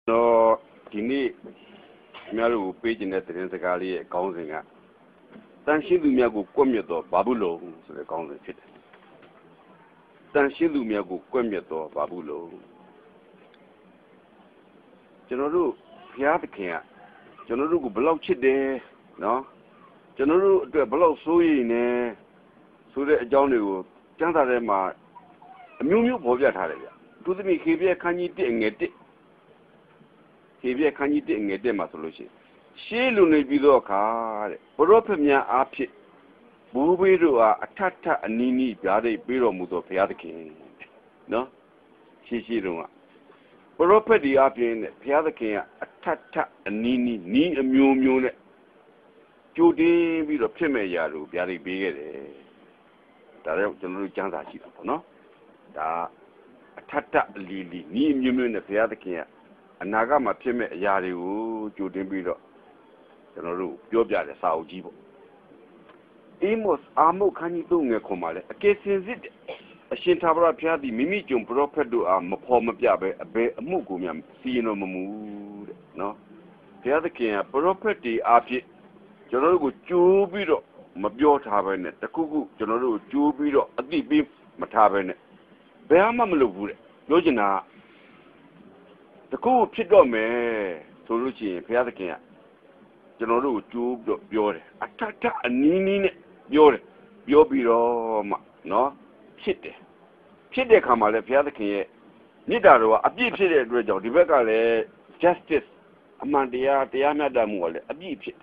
No, kini mialu page net in the galley accounting. Then she do me a good commuto, babulo, so the council fit. Then she do me a good commuto, babulo. General, Piatica, General block chide, no? General, the block so in so that Johnny will Jantarema, a new Bobia Taria. To the behavior can you get it? Heavy can you get them a solution? She luna below car, Boropemia apit, Bubiru a tata and nini, Biade, Biro Mudo Piatkin. No? She don't. Boropedi apin, Piatkin, a tata and nini, ni a mew. Judy be the premier yaru, Biade Bigger. Direct general Janda, no? Da tata lily, ni mew in the Piatkin. Nagama Pime Yari, Judy Bido, General, Jobia, the Sao Jibo. Amos Amo Canidunga Comale, a case in it. A Shintabra Piadi, Mimijum Propedu, a Mopoma Piabe, a Bay, a Mugumiam, Sino Mood, no? The other king, a property, Api, General Jubido, Mabio Tabernet, the Kugu, General Jubido, a deep beef, Matabernet. Beamamalu, Lojina. The cool pidome, Solution, Piatica, General Tube, Biore, Atata, and Nini, Biore, Biobiro, no, Chite. Chite come out of Piatica, Nidaro, a deep city, the Vegale, Justice, Amandia, the Amadam Wall, a deep city.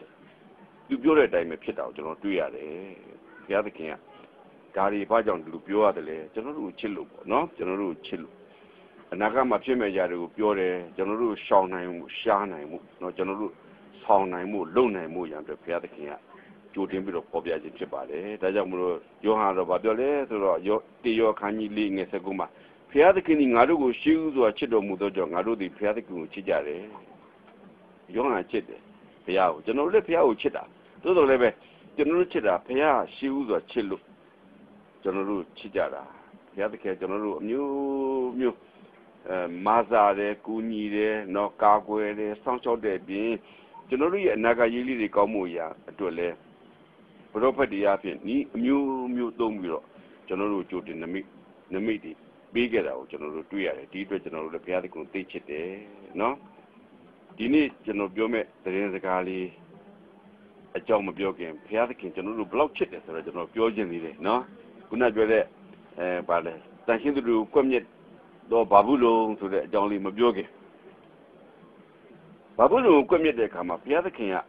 You Biore, I may pit out, General Tuyare, Piatica, Gary Bajon, Lupio, General Chilu, no, General Chilu. Nagama Pime Yaru, Biore, General Shana, no General Saunaimu, Lonaimu, and the Piatica, Jodin Bill of Pobia Chibale, Dajamuro, Johan Robadole, your Kani Ling as a guma. Piatikin Arugo shoes or Chido Mudojo, Aru the Piatiku Chijare. Johan Chide, Piao, General Piao Chida, Todo Leve, General Chida, Pia, shoes or Chilu, General Chijara, Piatica, General New. Mazare, Kunide, no Cargue, Sancho de Bin, generally a Nagayili de Comuya, Dole, property apin, Mew Domiro, General Judin, the meeting, bigger out, General Tuya, deeper General Piatico teach it, no? Dini, General Biome, the Renzacali, a John Mabiogan, Piatican, General Block Chitters, General Biogen, no? Good night, brother, but thank you to come yet. Do Babulo to the Johnny Mabioge. Babulo come yet, they come up, Piata King.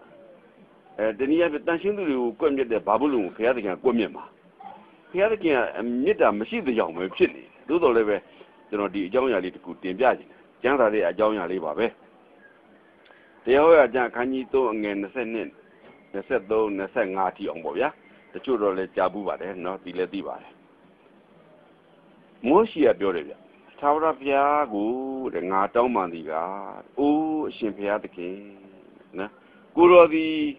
Then you have a dancing to come yet the Babulo, Piata King, Gomima. Piata King, and Mita machine the young Chili. Do the level, the Jonia little good team Yaji. Janga, a Jonia Libabe. They all are Jankanito and the Senin. They said, though, the Sangati on Boya, the children let Jabuba, not the Lediba. Moshia Bioria. Taura Piago, the Nato Mandiga, oh, Shimpiatiki, Guru the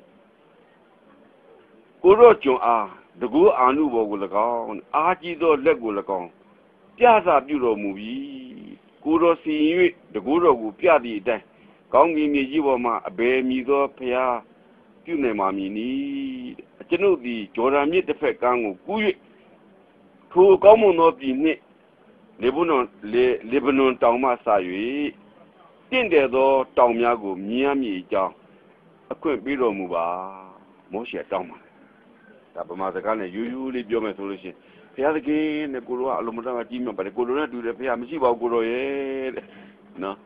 Gurojo are the good Anubo will go, Ajido Legulagon, Piazza Bureau movie, Guru see the Guru Piadi, Gongi Yivoma, a bear mido, Pia, Punemamini, Genovi, Joram yet the Fegang, Gui, who come not be knit. Lebanon Tauma Sayu, Tindedo, Taumiago, Miami, a quick below Muba, Moshe Tama. Tabamazakana, usually Biome solution. Pia again, the Guru Alumana Jima, but the Guru do the Piamisiba Guru, no.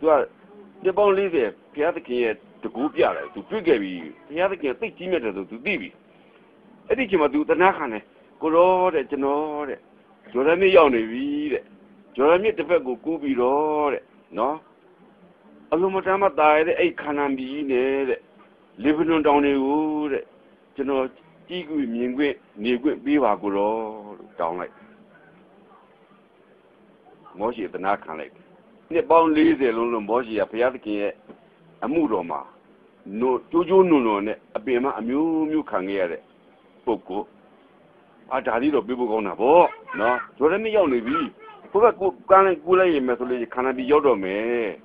The bone live there, Piataki to Gupia, to Pigavi, Piataki, 60 meters to Divi. Edikima do the Nakane, Guru, the Genore. Jorami Yoni, Jorami the Pego Gubi Lord, no? Alumatama died, a canambi, living on down the wood, General Tigu, Mingwe, Nigwe, Biva Guro, down like Moshi the Nakan lake. The bound leaves alone, Moshi, a Piatki, a Mudoma. No, Juju Nuno, a Bema, a Mew Kangere, Poco. I did people going to walk, no? So let me only be. Put a good gun and gulay method, can be Yodome.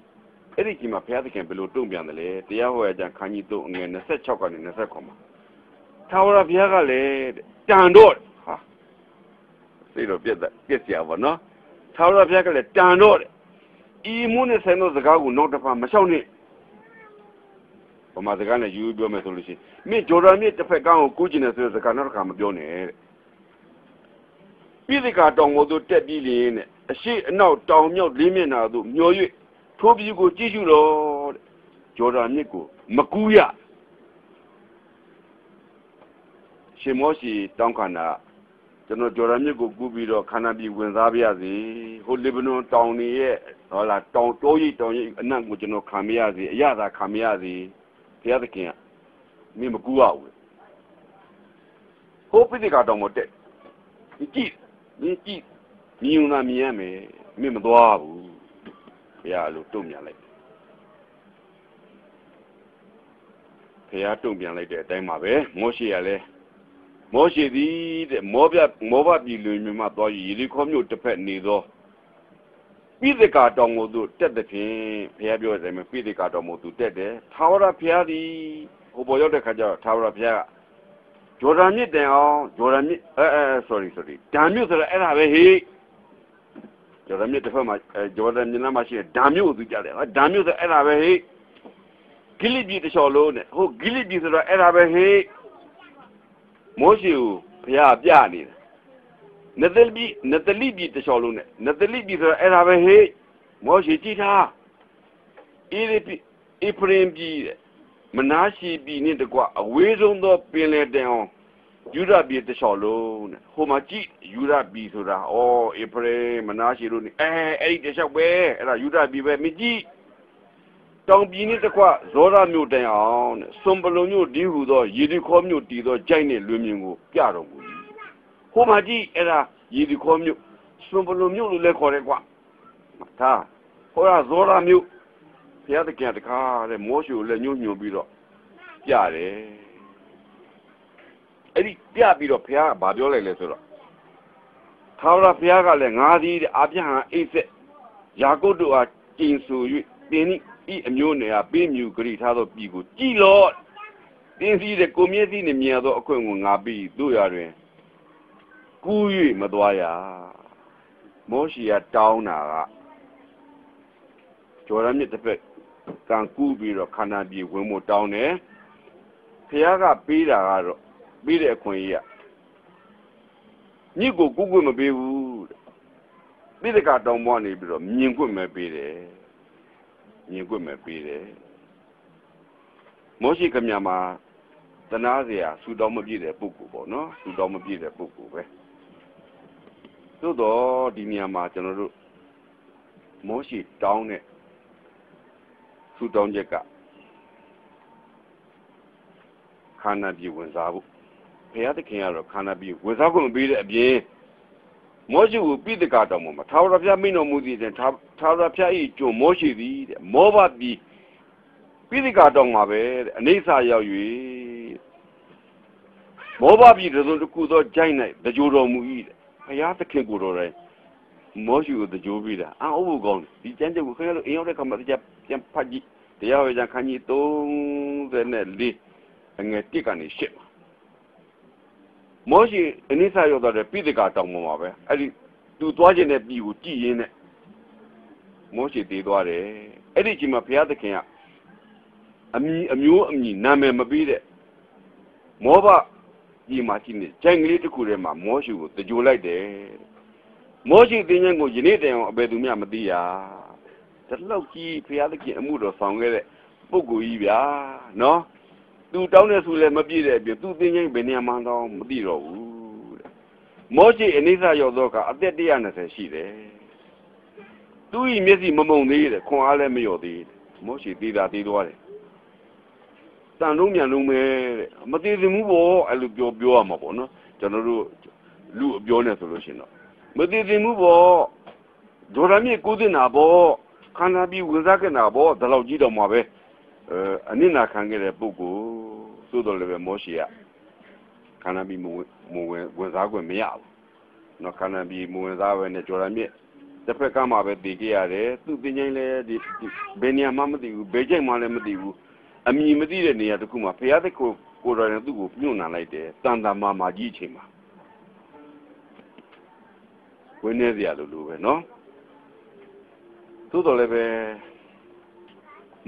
အဲ့ဒီကြီးမှာဘုရားသခင်ဘယ်လိုတုံ့ပြန်တယ်လဲတရားဟောအကြံခန်းကြီး3ငွေ26ကနေ29မှာထာဝရဘုရားကလည်းတန်တော့ဟာသိတော့ပြက်စရာပါနော်ထာဝရဘုရားကလည်းတန်တော့ဤမှုနဲ့ဆိုင်သောစကားကိုနောက်တစ်ခါမလျှောက်နဲ့ဘာမှစကားနဲ့ယူပြောမယ်ဆိုလို့ရှိရင်မင်းဂျော်ဒန်မြစ်တစ်ဖက်ကန်းကိုကူးကျင်တယ်ဆိုတဲ့စကားနောက်တစ်ခါမပြောနဲ့ပြည်စကားတောင်ပေါ်သို့တက်ပြီးလျင်နဲ့အရှိအနောက်တောင်မြောက်လေးမျက်နှာသို့မျော၍ထိုးပြီးကိုကြည့်ရှုတော့တဲ့ဂျော်ဒန်မြစ်ကိုမကူးရရှင်မောရှိတောင်းခန္ဓာကျွန်တော်ဂျော်ဒန်မြစ်ကိုကူးပြီးတော့ခန္ဓာပြည်ဝင်စားပြရစီဟိုလေဗနွန်တောင်တွေရဲ့ဟောလာတောင်တိုးရိပ်တောင်ရိပ်အနံ့ကိုကျွန်တော်ခံမရစီအရသာခံမရစီဘုရားသခင်ကမင်းမကူးရဘူးဟိုပိဋကတောင်ပေါ်တက်ကြည့်မြင်ုံသာမြင်ရမယ်မင်းမသွားဘူးဘုရားလိုတုံ့ပြန်လိုက်ဘုရားတုံ့ပြန်လိုက်တဲ့အတိုင်းမှာပဲမောရှေကလည်းမောရှေသည်တဲ့မောဘပြည်လူမျိုးမှသွားယေရီခေါမြို့တစ်ဖက်နေသောပိဋကတောင်ကိုသူတက်တဲ့ဖြင့်ဘုရားပြောတဲ့အတိုင်းပဲပိဋကတောင်ကိုသူတက်တယ်ထာဝရဘုရားသည်ဟိုပေါ်ရောက်တဲ့ခါကျတော့ထာဝရဘုရားကဂျော်ဒန်မြစ်တန်အောင်ဂျော်ဒန်မြစ်sorry ဒံမြို့ဆိုတော့အဲ့ဒါပဲဟေးဂျော်ဒန်မြစ်တစ်ဖက်မှာဂျော်ဒန်မြစ်နားမှာရှိတဲ့ဒံမြို့ကိုသူကြားတယ်ဒံမြို့ဆိုအဲ့ဒါပဲဟေးဂိလိပြည်တစ်လျှော်လုံးနဲ့ဟိုဂိလိပြည်ဆိုတော့အဲ့ဒါပဲဟေးမောရှေကိုဘုရားပြနေတယ်နသလိပြည်တစ်လျှော်လုံးနဲ့နသလိပြည်ဆိုတော့အဲ့ဒါပဲဟေးမောရှေကြည့်ထားအေဖရင်ပြည်မနာရှိပြည်နဲ့တကွအဝေးဆုံးသောပင်လယ်တန်အောင်ယူဒပြည်တစ်လျှော်လုံးတဲ့ဟိုမှာကြည့်ယူဒပြည်ဆိုတာအေဖရင်မနာရှိလို့နေအဲ့ဒီတစ်လျှောက်ပဲအဲ့ဒါယူဒပြည်ပဲမကြည့်တောင်ပြည်နဲ့တကွဇောရမြို့တန်အောင်တဲ့စွန်ပလုံမြို့ဒီဟုသောယေရီခေါမြို့တည်သောကြိုက်နဲ့လွင်မြင်ကိုပြတော်မူဟိုမှာကြည့်အဲ့ဒါယေရီခေါမြို့စွန်ပလုံမြို့လို့လည်းခေါ်တယ်ကွာဒါဟိုကဇောရမြို့ဘုရားသခင်တခါတဲ့မောရှေကိုလည်းညှို့ညွှန်ပြီးတော့ပြတယ်အဲ့ဒီပြပြီးတော့ဘုရားကဘာပြောလိုက်လဲဆိုတော့ထာဝရဘုရားကလည်းငါသည်အာဗြဟံအိဆက်ယာကုပ်တို့အားကျင်ဆို၍တင်းဤအမျိုးနယ်အားပေးမြူကြိထားသောပြည်ကိုကြည်လော့တင်းစီတဲ့ကိုမြဲသည့်နှမြသောအခွင့်ကိုငါပြီးတို့ရတွင်ကူး၍မသွားရမောရှေကတောင်းတာကဂျော်ဒန်မြစ်တစ်ဖက်ကံကူးပြီးတော့ခန္ဓာပြည်ဝင်ဖို့တောင်းတယ်ဘုရားကပေးတာကတော့ပေးတဲ့အခွင့်အရေးကမြစ်ကိုကူးခွင့်မပေးဘူးပိဋကတောင်ပေါ်နေပြီးတော့မြင်ခွင့်မပေးတယ်မြင်ခွင့်မပေးတယ်မောရှိခမညာမှာတနာစရာဆူတောင်းမပြည့်တဲ့ပုဂ္ဂိုလ်ပေါ့နော်ဆူတောင်းမပြည့်တဲ့ပုဂ္ဂိုလ်ပဲသို့တော့ဒီနေရာမှာကျွန်တော်တို့မောရှိတောင်းတဲ့ဆူတောင်းချက်ကခန္ဓာပြည်ဝင်စားဖို့ဘုရားသခင်ကတော့ခန္ဓာပြည်ဝင်စားခွင့်မပေးတဲ့အပြင်မောရှိကိုပိဋကတောင်မှာထာဝရဘုရားမိန့်တော်မူသည်တဲ့ထာဝရဘုရား၏ကျွန်မောရှိသည်တဲ့မောဘပြည်ပိဋကတောင်မှာပဲတဲ့အနေဆာရောက်၍မောဘပြည်တစ်ခုသောဂျိုင်း၌တကြိုတော်မူ၏တဲ့ဘုရားသခင်ကိုယ်တော်တိုင်မောရှိကိုတကြိုပြီးတာအံ့ဩဖို့ကောင်းတယ်ဒီကျမ်းချက်ကိုခင်ဗျားတို့အိမ်ရောက်တဲ့ခါမှာပြန်ဖတ်ကြည့်တရားဝေကျမ်းခန်းကြီး34အငယ်1ကနေ8မှာမောရှိအနိစ္စရောက်တဲ့ပိဋကတောင်ပေါ်မှာပဲအဲ့ဒီသူသွားခြင်းတဲ့ပြည်ကိုကြည်ရင်းနဲ့မောရှိတည်သွားတယ်အဲ့ဒီအချိန်မှာဘုရားသခင်ကအမျိုးအမည်နာမည်မပေးတဲ့မောဘကြီးမှာရှိနေဂျိုင်းကလေးတစ်ခုထဲမှာမောရှိကိုတကြိုလိုက်တယ်မောရှိသင်ခြင်းကိုယနေ့တိုင်အောင်အဘယ်သူမှမသိရတလောက်ကြီးဘုရားသခင်အမှုတော်ဆောင်ခဲ့တဲ့ပုဂ္ဂိုလ်ကြီးဗျာနော်သူတောင်းတဲ့ဆိုလည်းမပြည့်တဲ့အပြင်သူသင်ခြင်းဘယ်နေရာမှတော့မသိတော့ဘူးတဲ့မောရှိအနိစ္စရောက်တော့ကအသက်120ရှိတယ်သူ့ဤမျက်စိမမုံသေးတဲ့ခွန်အားလည်းမလျော့သေးမောရှိသေးတာသေးသွားတယ်တန်လုံးမြန်လုံးပဲတဲ့မသေးသင့်ဘူးပေါ့အဲ့လိုပြောရမှာပေါ့နော်ကျွန်တော်တို့လူအပြောနေဆိုလို့ရှိရင်တော့မသေးသင့်ဘူးပေါ့ဂျော်ဒန်မြစ်ကူးတင်တာပေါ့ခန္ဓာပြီးဝင်စားခဲ့တာပေါ့ဒီလောက်ကြီးတော့မှာပဲအနစ်နာခံခဲ့တဲ့ပုဂ္ဂိုလ်သို့တော်လည်းပဲမောရှိကခန္ဓာပြီးဝင်စားခွင့်မရဘူးနော်ခန္ဓာပြီးဝင်စားပဲနဲ့ဂျော်ဒန်မြစ် တစ်ဖက်ကမှပဲတည်ကြရတယ်သူပညာလဲဒီဘယ်နေရာမှမသိဘူးဘယ်ချိန်မှလည်းမသိဘူးအမည်မသိတဲ့နေရာတစ်ခုမှာဘုရားသခင်ကိုယ်တော်နဲ့သူ့ကိုညှို့နှံလိုက်တယ်တန်တာမာကြီးအချိန်မှာဝင်းနေစရာလိုပဲနော်သို့တော်လည်းပဲ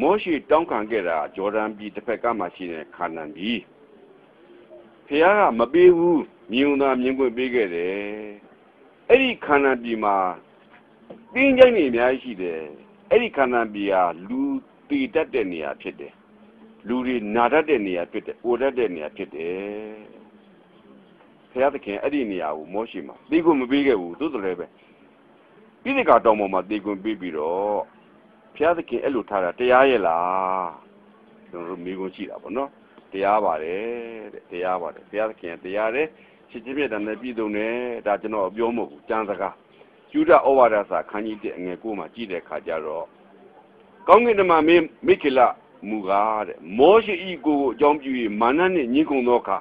မောရှိတောင်းခံခဲ့တာဂျော်ဒန်ပြည်တစ်ဖက်ကမှရှိတဲ့ခါနန်ပြည်ဘုရားကမပေးဘူးမြင်သာမြင်ခွင့်ပေးခဲ့တယ်အဲ့ဒီခါနန်ပြည်မှာတင်းကျိုင်းနေအများကြီးရှိတယ်အဲ့ဒီခါနန်ပြည်ဟာလူတည်တတ်တဲ့နေရာဖြစ်တယ်လူတွေနာတတ်တဲ့နေရာဖြစ်တယ်အိုတတ်တဲ့နေရာဖြစ်တယ်ဘုရားသခင်အဲ့ဒီနေရာကိုမောရှိမှာသိခွင့်မပေးခဲ့ဘူးသို့တော်လည်းပဲပြည့်စကားတော်ပေါ်မှာသိခွင့်ပေးပြီးတော့ဘုရားသခင်အဲ့လိုထားတာတရားရဲ့လားကျွန်တော်တို့မိကုန်ရှိတာပေါ့နော်တရားပါတယ်တဲ့တရားပါတယ်ဘုရားသခင်တရားတယ်ချစ်ချင်းမြတ်တဲ့ပြည်သူနဲ့ဒါကျွန်တော်ပြောမဟုတ်ဘူးကျမ်းစကားကျူဒဩဝါဒစာခန်းကြီး1အငယ်9မှာကြည့်တဲ့အခါကျတော့ကောင်းကင်တမန်မိခေလမူကားတဲ့မောရှိဤကိုအကြောင်းပြု၍မာနနှင့်ညှင်းခုန်သောအခါ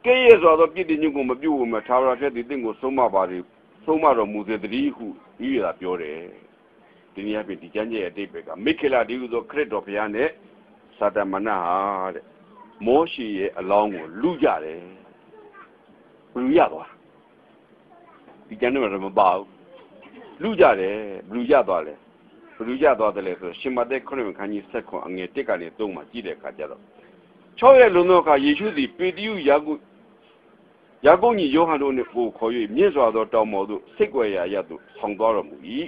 ကဲ့ရဲ့စွာသောပြစ်တင်ညှင်းခုန်မပြုတ်ဝမထာဝရဘုရားသည်တင့်ကိုဆုံးမပါသည်ဆုံးမတော်မူစေတည်းဟုဤရတာပြောတယ်ဒီနေ့အပြင်ဒီကျမ်းကျရဲ့အတိတ်ပဲကမိခေလဒီဟုသောခရစ်တော်ဘုရားနဲ့စာတမဏဟာတဲ့မောရှိရဲ့အလောင်းကိုလူကြတယ်ဘလူရသွားဒီကျမ်းထဲမှာမပါဘူးလူကြတယ်ဘလူရသွားတယ်ဘလူရသွားတယ်ဆိုရှင်မသက်ခရစ်ခန်းကြီး7ခွန်အငယ်1ကနေ3မှာကြည့်တဲ့အခါကျတော့6ရက်လုံးသောအခါယေရှုသည်ပေတရုယာကုပ်ညီယောဟန်တို့နှင့်ကိုခေါ်၍မြင့်စွာသောတောင်ပေါ်သို့စိတ်ွယ်ရာရပ်သို့ဆောင်သွားတော်မူ၏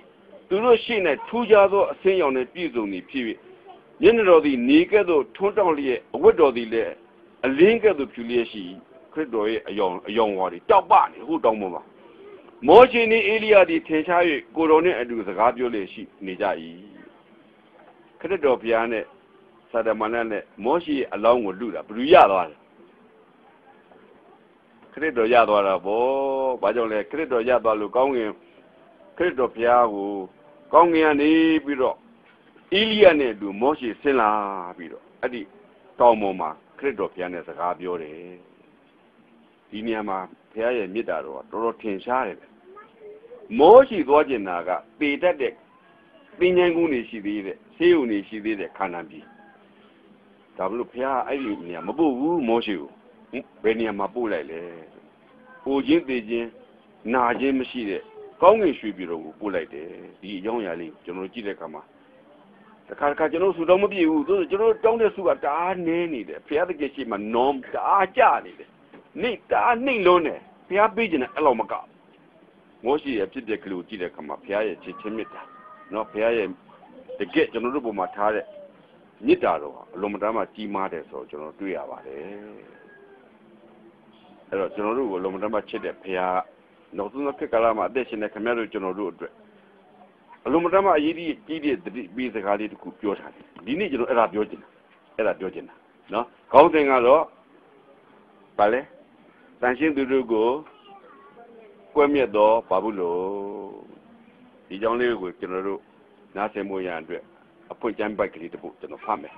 သူတို့ရှေ့၌ထူးခြားသောအဆင်းရောင်နှင့်ပြည့်စုံသည်ဖြစ်၍မျက်နှာတော်သည်နေကဲ့သို့ထွန်းတောင့်လျက်အဝတ်တော်သည်လည်းအလင်းကဲ့သို့ဖြူလျက်ရှိခရစ်တော်ရဲ့အယောင်ဝါတွေတောက်ပနေဟိုတောင်ပေါ်မှာမောရှိနှင့်အေလိယသည်ထင်ရှား၍ကိုတော်နှင့်အတူစကားပြောလျက်ရှိနေကြ၏ခရစ်တော်ဘုရားနဲ့စာတမဏေနဲ့မောရှိရဲ့အလောင်းကိုလူတာဘယ်လိုရသွားလဲခရစ်တော်ရသွားတာပေါ့ဘာကြောင့်လဲခရစ်တော်ရသွားလို့ကောင်းကင်ခရစ်တော်ဘုရားကိုကောင်းကင်ကနေပြီးတော့အေလိယနဲ့အတူမောရှိဆင်းလာပြီးတော့အဲ့ဒီတောင်ပေါ်မှာခရစ်တော်ဘုရားနဲ့စကားပြောတယ်ဒီနေရာမှာဘုရားရဲ့မေတ္တာတော်ကတော်တော်ထင်ရှားတယ်မောရှိသွားကျင်တာကပေတတ်တဲ့ပင်ញံကုန်းနေရှိသေးတဲ့ဆေးရုံနေရှိသေးတဲ့ခန္ဓာပြည်ဒါဘလို့ဘုရားအဲ့ဒီနေရာမပို့ဘူးမောရှိကိုဘယ်နေရာမှာပို့လိုက်လဲပို့ခြင်းသေးခြင်းနာခြင်းမရှိတဲ့ကောင်းကင်ရွှေပြည်တော်ကိုပို့လိုက်တယ်ဒီအကြောင်းအရာလေးကျွန်တော်ကြည့်တဲ့အခါမှာတခါကျွန်တော်ဆူတော့မပြည့်ဘူးတို့ကျွန်တော်တောင်းတဲ့ဆူကတအားနည်းနေတယ်ဘုရားသခင်ရှိမှနောတအားကြနေတယ်နေတအားနှိမ့်လုံးတယ်ဘုရားပေးခြင်းနဲ့အဲ့လိုမကမောရှိရဲ့ဖြစ်တဲ့ကလေးကိုကြည့်တဲ့အခါမှာဘုရားရဲ့ချစ်ချင်းမြတ်တာနော်ဘုရားရဲ့တကယ်ကျွန်တော်တို့ပုံမှာထားတဲ့မြတ်တာတော့အလုံးမတမ်းမှကြီးမားတယ်ဆိုတော့ကျွန်တော်တွေ့ရပါတယ်အဲ့တော့ကျွန်တော်တို့ကိုအလုံးမတမ်းမှချစ်တဲ့ဘုရားနောက်ဆုံးခေတ်ကာလမှာအသက်ရှင်တဲ့ခင်ဗျားတို့ကျွန်တော်တို့အတွက်အလုံးမတမ်းမှအရေးကြီးတဲ့ပြီးစကားလေးတစ်ခုပြောထားတယ်ဒီနေ့ကျွန်တော်အဲ့ဒါပြောချင်တာနော်ခေါင်းစဉ်ကတော့ဗာလဲတန်ရှင်းသူတို့ကိုကွဲမြတ်သောဘာဘူးလို့ဒီကြောင်းလေးကိုကျွန်တော်တို့နားဆင်မှုရအတွက်အဖွင့်ကျမ်းပိုက်ကလေးတစ်ပုဒ်ကျွန်တော်ဖတ်မယ်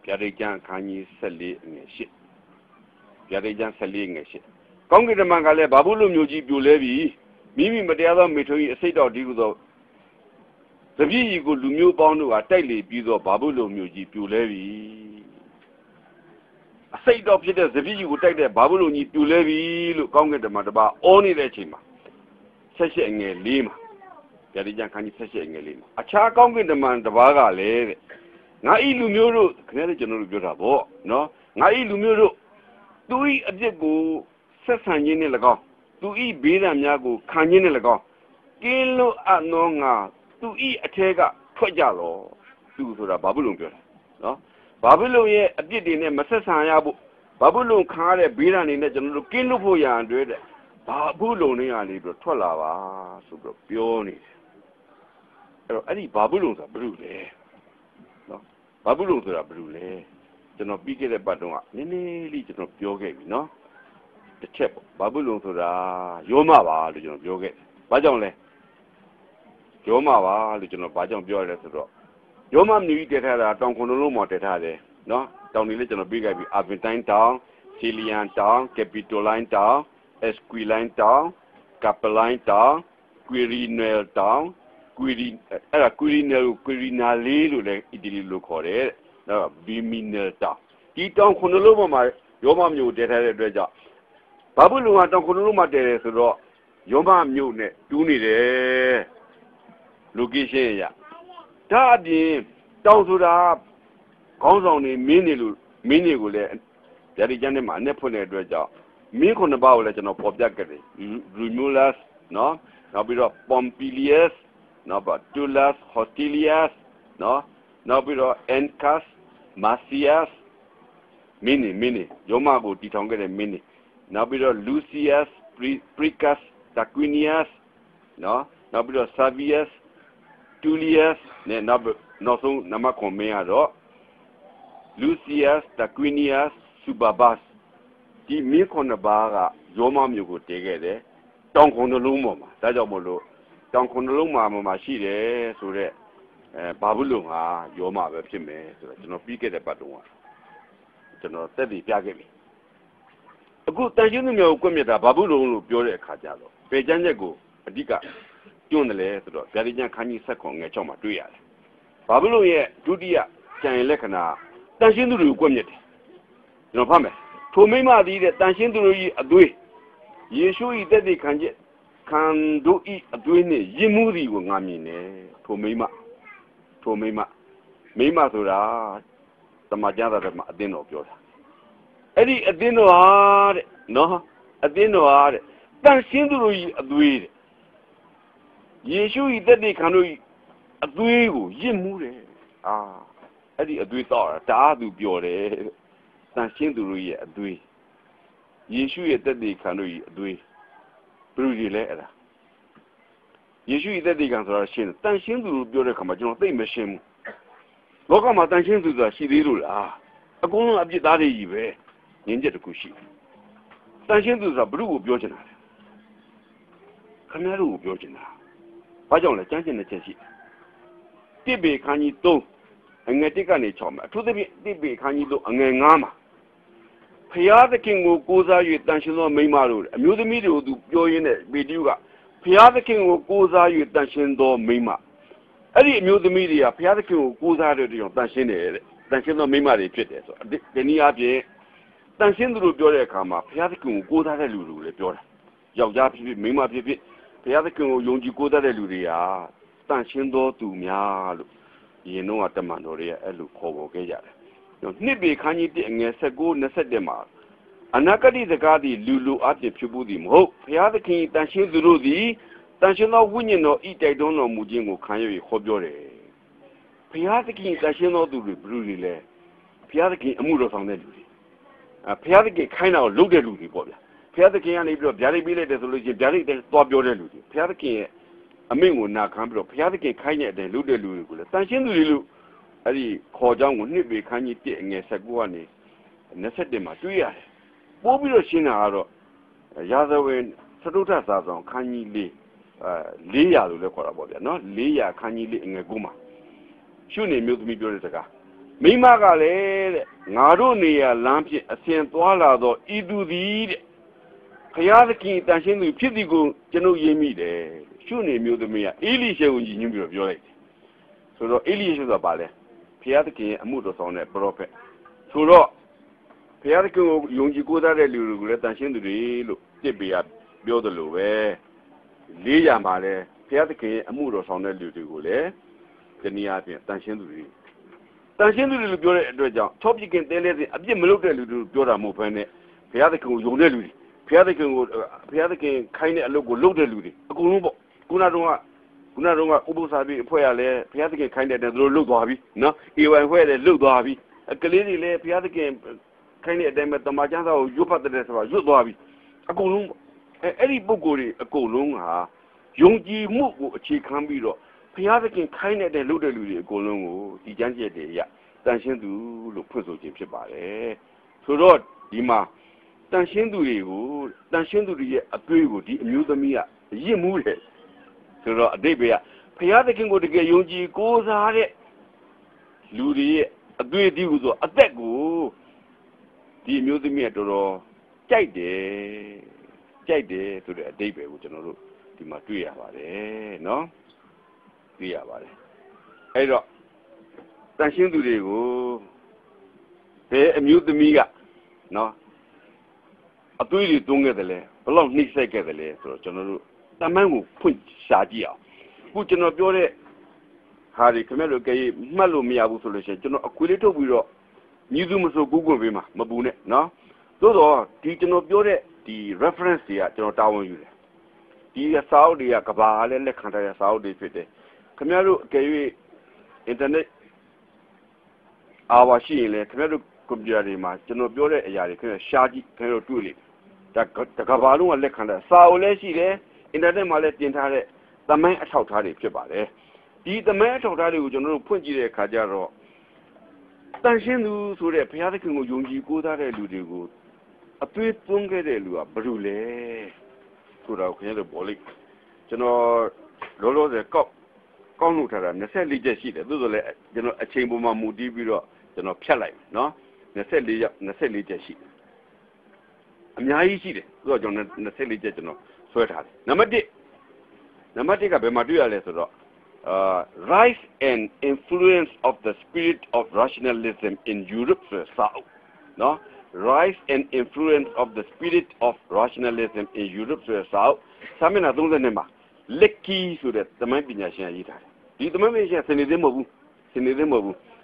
ဗျာဒိတ်ကျမ်းခန်းကြီး14ငယ်8ဗျာဒိတ်ကျမ်း14ငယ်8ကောင်းကင်တမန်ကလည်းဘာဘူးလို့မျိုးကြီးပြိုလဲပြီးမိမိမတရားသောမိထွန်း၏အစိတ်တော်ဒီဟုသောတပည့်ကြီးကိုလူမျိုးပေါင်းတို့ကတိုက်လေပြီးတော့ဘာဘူးလို့မျိုးကြီးပြိုလဲပြီးအစိတ်တော်ဖြစ်တဲ့တပည့်ကြီးကိုတိုက်တဲ့ဘာဘူးလို့ကြီးပြိုလဲပြီးလို့ကောင်းကင်တမန်တပါအောနေတဲ့အချိန်မှာ16ငယ်4မှာဗျာဒိတ်ကျမ်းခန်းကြီး16ငယ်4မှာအခြားကောင်းကင်တမန်တပါကလည်းတဲ့ငါဤလူမျိုးတို့ခင်ဗျားတို့ကျွန်တော်တို့ပြောတာပေါ့နော်ငါဤလူမျိုးတို့သူဤအပြစ်ကိုဆက်ဆံခြင်းနဲ့၎င်းသူဤဘေးဒဏ်များကိုခံခြင်းနဲ့၎င်းကင်းလွတ်အပ်သောငါသူဤအထက်ကထွက်ကြလောသူဆိုတာဘာဘူးလုံပြောတာနော်ဘာဘူးလုံရဲ့အပြစ်တွေနဲ့မဆက်ဆံရဖို့ဘာဘူးလုံခါရတဲ့ဘေးဒဏ်တွေနဲ့ကျွန်တော်တို့ကင်းလွတ်ဖို့ရန်အတွက်တဲ့ဘာဘူးလုံနေရလေးပြီးထွက်လာပါဆိုပြီးပြောနေတယ်အဲ့တော့အဲ့ဒီဘာဘူးလုံဆိုတာဘယ်လိုလဲနော်ဘာဘူးလုံဆိုတာဘယ်လိုလဲကျွန်တော်ပြီးခဲ့တဲ့ပတ်တုန်းကနည်းနည်းလေးကျွန်တော်ပြောခဲ့ပြီနော်တစ်ချက်ပေါ့ဘာဘူးလုံဆိုတာယောမပါလို့ကျွန်တော်ပြောခဲ့ဘာကြောင့်လဲယောမပါလို့ကျွန်တော်ဘာကြောင့်ပြောရလဲဆိုတော့ယောမမြူကြီးတည်ထားတာတောင်ခွန်လုံးမှာတည်ထားတယ်နော်တောင်တွေလည်းကျွန်တော်ပြီးခဲ့ပြီအာဗင်တိုင်းတောင်စီလီယန်တောင်ကက်ပီတိုလိုင်းတောင်အက်စကွီလိုင်းတောင်ကပ်ပလိုင်းတောင် Quirinal town, Quirinal, Quirinale, Italy locale, Biminal town. He town Honoloma, Yoma Mu, that had a dredger. Babulu, Honoloma, there is a rock. Yoma Mu, Tuni there. Location, ya. Tadi, down to the comes on a minigule, that is Janema, Nepone dredger. Milk on the bow legend of Objective, Romulus, no, now be of Pompilius, no, but Tullus, Hostilius, no, now be of Encas, Macias, Mini, Yomago, Titonga, Mini, now be of Lucius, Pricus, Tarquinius, no, now be of Savius, Tullius, no, so Namacomeado, Lucius, Tarquinius, Subabas. The milk on the bar, Yoma Mugo take it, Don't on the Luma, Tajabolo, Don't on the Luma, Machine, so that Babulunga, Yoma, Websime, so that you know, pick it about one. To know, steady, Piagami. A good time you know, come at Babulu, Pure Cajalo, Pejanego, Adica, Junale, Garijan Cani Second, a Choma, 2 years. Babulu, ye, Judia, Can Lekana, Tanjinu, come yet. No, Pame. To me, my dear, dancing to a doy. Yeshu that they can do it a doing it. Yimuri will namine. To me, Mima to that. The Majada at dinner of yours. Eddie, a dinner hard. No, a dinner hard. Dancing to a doy. Yeshu that they can do a doy. Yimuri. Ah, Eddie, a doy thought. Tadu Biore. Dancing to a doy. Yeshu that they can do it. Pretty letter. Yeshu that they can throw a shin. Dancing to Biore, they machine. Locama dancing to the Shidula. A goon of Jidari, Ninja to Kushi. Dancing to the blue Biogena. Canaru Biogena. Pajona, dancing the chassis. Tibi can you do? And I take any choma. To the Tibi can you do? And Ngama. Pia the king will go out you dancing on Maymaru. Amuse the media to join it, Biduga. Pia the king will go out you dancing on Mayma. Any amuse the media, Pia the king will go out you dancing on Maymari Pitter. The Niaje dancing to Biore Kama, Pia the king will go out Lulu, Biora. Yajapi, Mayma Pipi, Pia the king will yonji go out Luria, dancing to Mialu. You know at the Manoria, a look over Gaya. Nibi can you dig a go Nesedema? Anakadi the Gadi Lulu at the Pubudim. Hope, Pia the king dancing to Rudi, dancing no winning or eat I don't know Mujingo can you hobore. Pia the king dancing no do the brutally. Pia the king Amuros on the Ludi. Pia the king kind of loaded Ludi Bobby. Pia the king and able of Jari Billy, the solution, Jari, the Bob Ludi. Pia the king, a man will not come to Pia the king kind of the Lude Ludi. Dancing to Lulu. Adi Kojang will never can you take a Saguani, and I said them at 2 years. Bobby Shinaro, Yazawin, Saduta Sazon, can you Leah to look about it, not Leah can you in a guma. Shuni milk me Biorizaga. Mimagale, Narunia, Lampi, a Saint Wallado, Idu the Payaki, dancing with Pitigo, Geno Yemi, Shuni milk me, Elisha, you of your lady. So the Elisha about it. Piatki, a mood on a prophet. So, Piatki, Yonji go that a little attention to the Tibia, Biodalo, Lia Mare, Piatki, a mood on a little, the Niapi, attention to the Dancing to the Biora, Topic can tell it, a bit melodic little Biora movement, Piatki, Yonelu, Piatki, kind of loaded Ludi, a Gunadua. Gunarunga Ubusabi, Poyale, Piatki kind of look Bobby, no, even where they look Bobby. A Kalini lay Piatki kind of them at the Majanda or Yupa the Reservoir, Bobby. A Golum, any Bogori, a Golunga, Yongi Mugu, Chicambiro, Piatki kind of the Ludelu, Golungo, the Jantia de Ya, dancing to look puzzle Jim Shabare. So, Lord, Dima, dancing to you, dancing to the Abu, the Musamia, Yemule. So Debia, Piatki go to get Yonji goes at it. Ludi, a do do a dego. The museum at all. Jade to the David, which another. ဒီမှာတွေ့ရပါတယ်နော်တွေ့ရပါတယ်အဲ့တော့တန်ရှင်းသူတွေကိုဘယ်အမျိုးသမီးကနော်အသွေးတွေတွန်းခဲ့တယ်လဲဘလောက်နှိမ့်ဆက်ခဲ့တယ်လဲဆိုတော့ကျွန်တော်တို့တမန်ကိုဖွင့်ရှာကြည့်အောင်အခုကျွန်တော်ပြောတဲ့ဟာဒီခင်ဗျားတို့ကြည့်မှတ်လို့မရဘူးဆိုလို့ရှိရင်ကျွန်တော်အခွေလေးထုတ်ပြီးတော့ညီစုမဆိုကူးကွန်ပေးမှာမပူနဲ့နော်သို့တော့ဒီကျွန်တော်ပြောတဲ့ဒီ reference တွေကကျွန်တော်တာဝန်ယူတယ်ဒီစာအုပ်တွေကကဘာလည်းလက်ခံထားတဲ့စာအုပ်တွေဖြစ်တယ်ခင်ဗျားတို့အကယ်၍ internet အားပါရှိရင်လည်းခင်ဗျားတို့ကွန်ပျူတာတွေမှာကျွန်တော်ပြောတဲ့အရာတွေခင်ဗျာရှားကြည့်ခင်ဗျားတို့တွေ့လိမ့်မယ်ဒါကဘာလုံးကလက်ခံတဲ့စာအုပ်လည်းရှိတယ် internet မှာလည်းတင်ထားတဲ့သမိုင်းအထောက်အထားတွေဖြစ်ပါတယ်ဒီသမိုင်းအထောက်အထားတွေကိုကျွန်တော်တို့ဖွင့်ကြည့်တဲ့အခါကျတော့တန်ရှင်းသူဆိုတဲ့ဘုရားသခင်ကိုယုံကြည်ကိုးစားတဲ့လူတွေကိုအသွေးသွင်းခဲ့တဲ့လူကဘယ်လိုလဲဆိုတော့ခင်ဗျားတို့ပေါ်လိမ့်ကျွန်တော်လောလောဆယ်ကောင်းလို့ထားတာ24ချက်ရှိတယ်သို့ဆိုလည်းကျွန်တော်အချိန်ပေါ်မှာမူတည်ပြီးတော့ကျွန်တော်ဖြတ်လိုက်နော်24ချက်ရှိတယ်အများကြီးရှိတယ်ဆိုတော့ကျွန်တော်24ချက်ကျွန်တော်ဆွဲထားတယ်နံပါတ်1ကဘယ်မှာတွေ့ရလဲဆိုတော့rise and influence of the spirit of rationalism in Europe ဆိုစာအုပ်နော် rise and influence of the spirit of rationalism in Europe ဆိုစာအုပ်စာမျက်နှာ30မှာလက်ကီဆိုတဲ့သမိုင်းပညာရှင်ရေးထားတယ်ဒီသမိုင်းပညာရှင်စနေသေးမဟုတ်ဘူး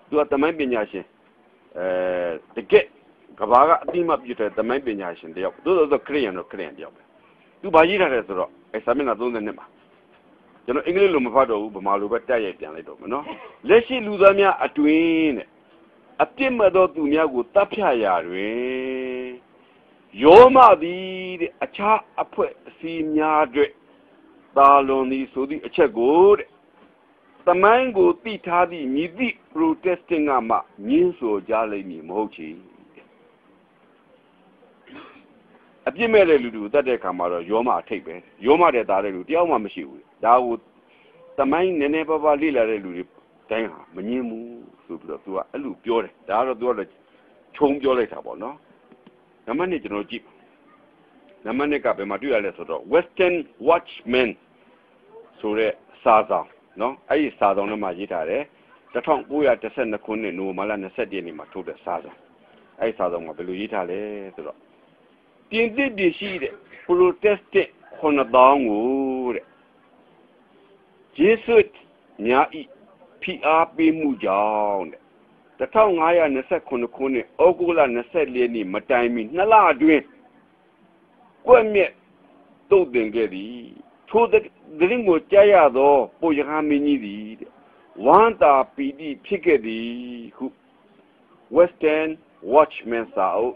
သူကသမိုင်းပညာရှင်တကယ်ကဘာကအတိမပြည့်တဲ့သမိုင်းပညာရှင်တယောက်သို့သောခရစ်ယာန်တယောက်ပဲသူဘာရေးထားတယ်ဆိုတော့စာမျက်နှာ30မှာကျွန်တော်အင်္ဂလိပ်လိုမဖတ်တော့ဘူးဗမာလိုပဲတက်ရိုက်ပြန်လိုက်တော့မယ်နော်လက်ရှိလူသားများအတွင်းတဲ့အပြစ်မဲ့သောသူများကိုတပ်ဖြတ်ရာတွင်ယောမသည်တဲ့အခြားအဖွဲ့အစည်းများအတွက်သာလွန်သည်ဆိုသည့်အချက်ကိုတဲ့သမိုင်းကိုသိထားသည့်မြည်သည့် protestant ကမှညင်းဆိုကြလိမ့်မည်မဟုတ်ချေအပြစ်မဲ့တဲ့လူတွေကိုတတ်တဲ့အခါမှာတော့ယောမအထိတ်ပဲယောမတဲ့သားတဲ့လူတယောက်မှမရှိဘူးဒါကိုသမိုင်းနည်းနည်းပါးပါးလေ့လာတဲ့လူတွေတိုင်းဟာမငြင်းဘူးဆိုပြီးတော့သူကအဲ့လိုပြောတယ်ဒါကတော့သူကတော့ခြုံပြောလိုက်တာပေါ့နော်နံပါတ်2ကျွန်တော်ကြည့်နံပါတ်2ကဘယ်မှာတွေ့ရလဲဆိုတော့ Western Watchman ဆိုတဲ့စာဆောင်နော်အဲ့ဒီစာဆောင်ထဲမှာရေးထားတယ်1912ခုနှစ်နိုဝင်ဘာလ21ရက်နေ့မှာထုတ်တဲ့စာဆောင်အဲ့ဒီစာဆောင်မှာဘယ်လိုရေးထားလဲဆိုတော့ပြင်သစ်ပြည်ရှိတဲ့ Protestant 9000ကိုတဲ့ဂျေဆုများဤဖိအားပေးမှုကြောင့်တဲ့1529ခုနှစ်ဩဂုတ်လ24ရက်နေ့မတိုင်မီ2လအတွင်းကွက်မြက်တုတ်တင်ခဲ့သည်ထိုသတင်းကိုကြားရသောပုရဟန်းမင်းကြီးသည်ဝမ်းသာပီတိဖြစ်ခဲ့သည်ဟု Western Watchman စာအုပ်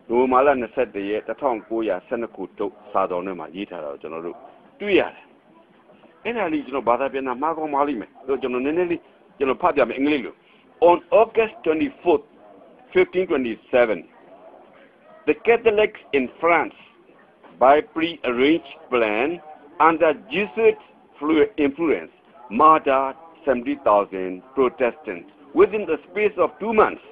နိုဝင်ဘာလ21ရက်1912ခုထုတ်စာတော်ထဲမှာရေးထားတာကိုကျွန်တော်တို့တွေ့ရတယ်အဲ့ဒါလေးကျွန်တော်ဘာသာပြန်တာမှားကောင်းမှားလိမ့်မယ်ကျွန်တော်နည်းနည်းလေးကျွန်တော်ဖတ်ပြမယ်အင်္ဂလိပ်လို On August 24th 1527 the Catholics in France by pre-arranged plan under Jesuit influence murdered 70,000 Protestants within the space of 2 months.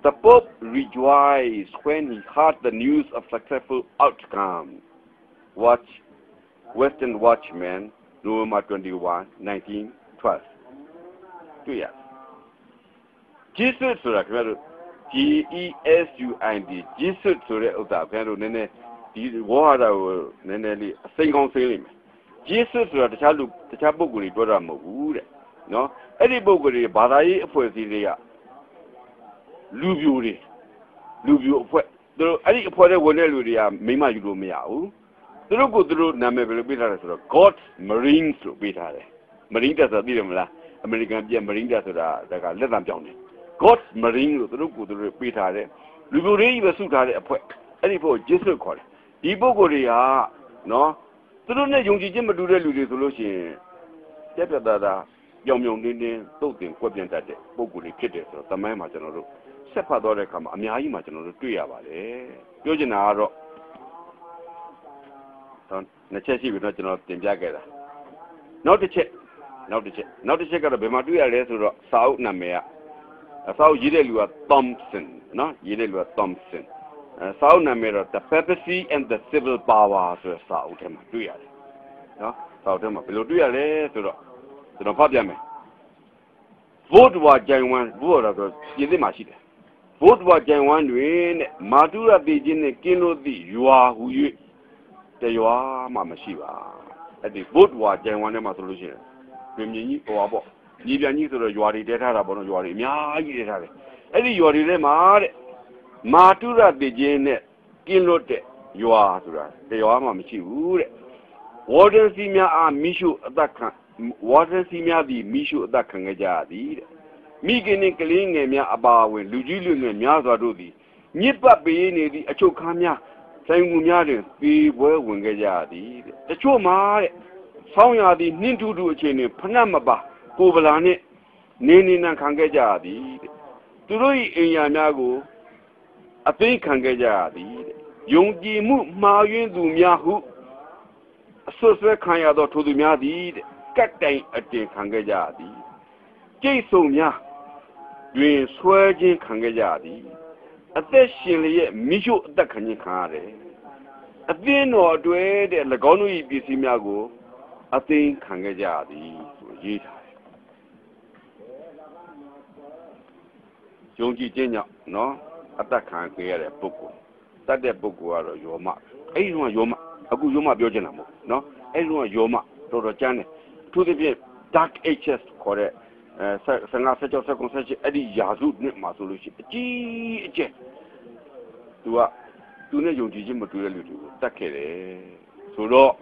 The Pope rejoiced when he heard the news of successful outcome. Watch Western Watchman, November 21, 1912. တွေ့ရ Jesus ဆိုတာခင်ဗျားတို့ G-E-S-U-I-D Jesus ဆိုတဲ့ဥစ္စာခင်ဗျားတို့နည်းနည်းဒီဝါဒကိုနည်းနည်းလေးအစိမ်းကောင်းစိမ်းလိမ့်မယ် Jesus ဆိုတာတခြားပုဂ္ဂိုလ်တွေပြောတာမဟုတ်ဘူးတဲ့နော်အဲ့ဒီပုဂ္ဂိုလ်တွေဘာသာရေးအဖွဲ့အစည်းတွေကလူပြိုအဖွဲ့သူတို့အဲ့ဒီအဖွဲ့တွေဝင်တဲ့လူတွေကမိမယူလို့မရဘူးသူတို့နာမည်ဘယ်လိုပေးထားလဲဆိုတော့ God Marines လို့ပေးထားတယ် Marine တက်ဆိုတာသိတယ်မလားအမေရိကန်ပြည် Marine တက်ဆိုတာဒါကလက်သံပြောင်းတယ် God Marine လို့သူတို့ပေးထားတယ်လူပြိုတွေကြီးပဲစုထားတဲ့အဖွဲ့အဲ့ဒီဖို့ Jesus ခေါ်တယ်ဒီပုဂ္ဂိုလ်တွေကနော်သူတို့နဲ့ယုံကြည်ခြင်းမတူတဲ့လူတွေဆိုလို့ရှိရင်ပြတ်သားပြောင်တင်းတုတ်တင်ကွက်ပြန့်တတ်တဲ့ပုဂ္ဂိုလ်တွေဖြစ်တယ်ဆိုတော့တမိုင်းမှာကျွန်တော်တို့ဆက်ဖတ်တော့တဲ့အခါမှာအများကြီးမှာကျွန်တော်တို့တွေ့ရပါတယ်ပြောချင်တာကတော့နှစ်ချက်ရှိပြီတော့ကျွန်တော်တင်ပြခဲ့တာနောက်တစ်ချက်ကတော့ဘယ်မှာတွေ့ရလဲဆိုတော့စာအုပ်နာမည်ကစာအုပ်ရေးတဲ့လူက Thompson နော်ရေးတဲ့လူက Thompson စာအုပ်နာမည်တော့ The Papacy and the Civil Power ဆိုတဲ့စာအုပ်ထဲမှာတွေ့ရတယ် နော်စောက်ထဲမှာဘယ်လိုတွေ့ရလဲဆိုတော့ကျွန်တော်ဖတ်ပြမယ်ဘုဒ္ဓဝါကြိုင်ဝမ်ဘုရားတော်ပြင်သစ်မှာရှိတယ်ဘုဒ္ဓဝါကြိုင်ဝမ်တွင်တဲ့မာတုရပေခြင်းနဲ့ကင်းလို့သည့်ရွာဟူ၍တရွာမှမရှိပါအဲ့ဒီဘုဒ္ဓဝါကြိုင်ဝမ်ထဲမှာဆိုလို့ရှိရင်ပြင်မြင်ကြီးဟိုပါပေါ့ညီပြန်ကြီးဆိုတော့ရွာတွေတဲထားတာပေါ့နော်ရွာတွေအများကြီးတဲထားတယ်အဲ့ဒီရွာတွေထဲမှာတဲ့မာတုရပေခြင်းနဲ့ကင်းလို့တဲ့ရွာဆိုတာတရွာမှမရှိဘူးတဲ့ဝါဒန်စီများအားမိရှုအသက်ခံဝါဒန်စီများသည်မိရှုအသက်ခံကြရသည်တဲ့မိခင်နှင့်ကလေးငယ်များအပါအဝင်လူကြီးလူငယ်များစွာတို့သည်ညစ်ပတ်ပေးနေသည့်အချုပ်ခန်းများဆိုင်မှုများတွင်ပေပွဲဝင်ကြရသည်တဲ့တချို့မှာတဲ့ဆောင်းရာသီနှင်းထူးထူးအချိန်တွင်ဖနှက်မပါကိုဗလာနှင့်နေနေနံခံကြရသည်တဲ့သူတို့၏အိမ်ယာများကိုအသိခံကြရသည်တဲ့ယုံကြည်မှုမှားယွင်းသူများဟုအဆွဆွဲခံရသောထိုသူများသည်တဲ့ကတ်တိုင်အတင်ခံကြရသည်ကျိတ်ဆုံများတွင်ဆွဲခြင်းခံကြရသည်အသက်ရှင်လျက်မိရှုအသက်ခံခြင်းခံရတယ်အသင်းတော်အတွဲတဲ့၎င်းတို့၏ပစ္စည်းများကိုအသိခံကြရသည်ဆိုရေးထားတယ်ယုံကြည်ခြင်းကြောင့်နော်အသက်ခံခဲ့ရတဲ့ပုဂ္ဂိုလ်တတ်တဲ့ပုဂ္ဂိုလ်ကတော့ယောမအဲ့ဒီတော့ယောမအခုယောမပြောချင်တာမဟုတ်နော်အဲ့ဒီတော့ယောမတော်တော်ကျမ်းတယ်အထူးသဖြင့် dark ages ခေါ်တဲ့15 16 17 18အဲ့ဒီယာစုနှစ်မှာဆိုလို့ရှိရင်အကြီးအကျယ်သူနဲ့ယုံကြည်ခြင်းမတူတဲ့လူတွေကိုတတ်ခဲ့တယ်ဆိုတော့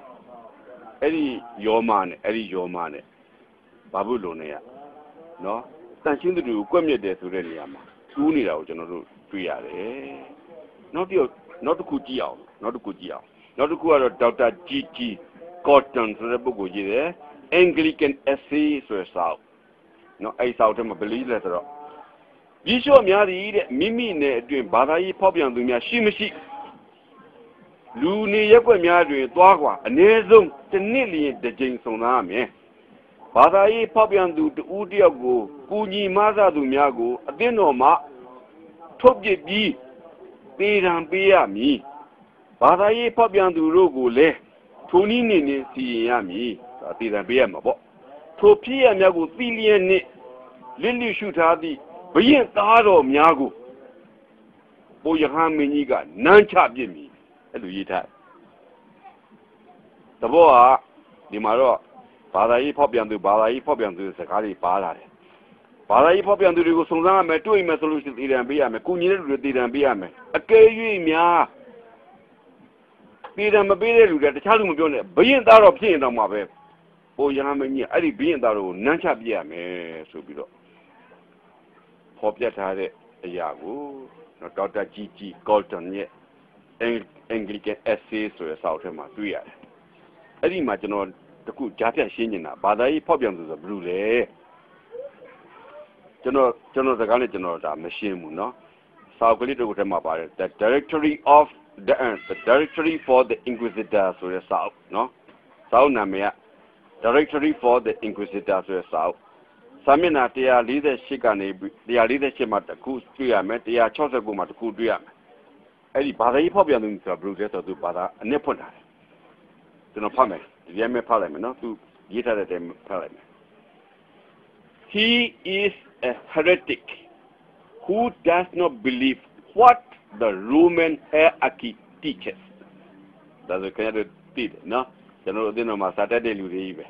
အဲ့ဒီယောမနဲ့ဘာဘူးလုံးနဲ့ရနော်တန်ရှင်းသူတွေကိုကွက်မြက်တယ်ဆိုတဲ့နေရာမှာတူးနေတာကိုကျွန်တော်တို့တွေ့ရတယ်နောက်တစ်ခုကြည့်အောင်နောက်တစ်ခုကတော့ဒေါက်တာဂျီဂျီကော့တန်ဆိုတဲ့ပုဂ္ဂိုလ်ကြီးတယ် Anglican Essay ဆိုတဲ့စာအုပ်နော်အဲ့စာအုပ်ထဲမှာဘယ်လိုလဲဆိုတော့ဒီလျှော့များသည်တဲ့မိမိနဲ့အတွင်ဘာသာရေးဖောက်ပြန်သူများရှိမရှိလူနေရက်ွက်များတွင်သွားကွာအနည်းဆုံးတစ်နှစ်လျင်တစ်ကြိမ်ဆုံသားရမယ်ဘာသာရေးဖောက်ပြန်သူတဦးတယောက်ကိုကူညီမဆသူများကိုအသင်းတော်မှထုတ်ပစ်ပြီးပေရန်ပေးရမည်ဘာသာရေးဖောက်ပြန်သူတို့ကိုလည်းထိုနည်းနေစီရင်ရမည်ဒါပေရန်ပေးရမှာပေါ့ထိုဖြစ်ရများကိုသိလျက်နှင့်လစ်လျရှုထားသည့်ဘရင်သားတော်များကိုပိုရဟန်းမင်းကြီးကနမ်းချပြစ်မည်အဲ့လိုရေးထားတဘောကဒီမှာတော့ဘာသာရေးဖောက်ပြန်သူစကားတွေပါလာတယ်ဘာသာရေးဖောက်ပြန်သူတွေကိုစုံစမ်းရမယ်တွေ့မယ်ဆိုလို့ရှိရင်တည်တံပေးရမယ်ကုညီတဲ့လူတွေတည်တံပေးရမယ်အကယ်၍များတည်တံမပေးတဲ့လူတွေတခြားလူမပြောနဲ့ဘရင်သားတော်ဖြစ်ရင်တော့မှာပဲဟိုရဟန်းမင်းကြီးအဲ့ဒီဘရင်သားတော်ကိုနမ်းချပြရမယ်ဆိုပြီးတော့ဖော်ပြထားတဲ့အရာကိုဒေါက်တာဂျီဂျီကော့တန်ရဲ့ Anglican Essay ဆိုတဲ့စာအုပ်ထဲမှာတွေ့ရတယ်အဲ့ဒီမှာကျွန်တော်တခုကြားဖြတ်ရှင်းနေတာဘာသာရေးဖောက်ပြန်သူဆိုဘယ်လိုလဲကျွန်တော်စကားနဲ့ကျွန်တော်ဒါမရှင်းဘူးเนาะစာအုပ်ကလေးတစ်ခုထဲမှာပါတယ် The Directory for the Inquisitor ဆိုတဲ့စာအုပ်เนาะစာအုပ်နာမည်က Directory for the Inquisitor ဆိုတဲ့စာအုပ်စာမျက်နှာ148ကနေ148မှာတစ်ခုတွေ့ရမယ်169မှာတစ်ခုတွေ့ရမယ်အဲ့ဒီဘာသာရေးဖောက်ပြန်သူဆိုတာဘယ်လိုလဲဆိုတော့သူဘာသာအနည်းဖွင့်ထားတယ်ကျွန်တော်ဖတ်မယ်ဒီရဲမဲ့ဖတ်လိုက်မယ်နော်သူရေးထားတဲ့အတိုင်းဖတ်လိုက်မယ် He is a heretic who does not believe what the Roman hierarchy teaches ဒါဆိုခင်ဗျားတို့သိတယ်နော်ကျွန်တော်တို့အသိတော်မှာစာတတ်တဲ့လူတွေကြီးပဲ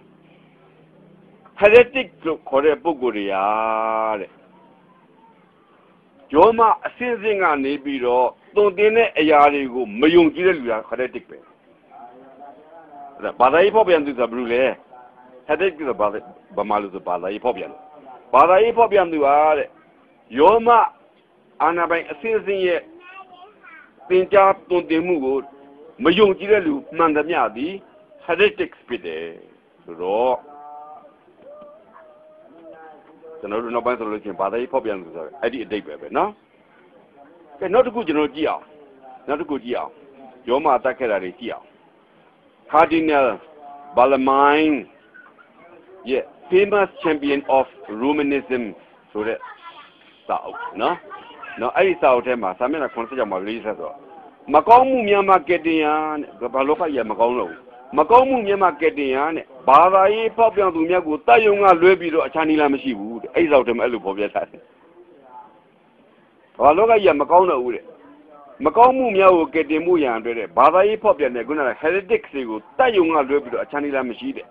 heretic လို့ခေါ်တဲ့ပုဂ္ဂိုလ်တွေရာတဲ့ယောမအစင်းစင်းကနေပြီးတော့သွန်သင်တဲ့အရာတွေကိုမယုံကြည်တဲ့လူက heretic ပဲဘာသာရေးဖောက်ပြန်သူဆိုတာဘယ်လိုလဲ heretic ဆိုတာဘာမှလို့ဆိုဘာသာရေးဖောက်ပြန်သူဟာတဲ့ယောမအာနာပိုင်အစင်းစင်းရဲ့သင်ကြားသွန်သင်မှုကိုမယုံကြည်တဲ့လူမှန်သမျှသည် heretic ဖြစ်တယ်ဆိုတော့ကျွန်တော်တို့နောက်ပိုင်းဆိုလို့ချင်းဘာသာရေးဖောက်ပြန်သူဆိုအဲ့ဒီအတိတ်ပဲနော်ကဲနောက်တစ်ခုကျွန်တော်ကြည့်အောင်ယောမတက်ခဲ့တာတွေကြည့်အောင် Cardinal Bellarmine famous champion of Romanism ဆိုတဲ့စာအုပ်နော်အဲ့ဒီစာအုပ်ထဲမှာစာမျက်နှာ90ကျော်မှာရေးထားဆိုမကောင်းမှုများမှာကတင်ရတဲ့ဘာလို့ဖတ်ရမကောင်းလို့ Macamu Yamakatin, Bada, Papa Dumiago, Tayunga, Lubido, Chanila Mashibu, Ace out of Elupoviat. Waloga Yamakona Ure. Macamu Miao get the Muya and Bada, Papa Naguna, Heretic Sigo, Tayunga, Lubido, Chanila Mashide.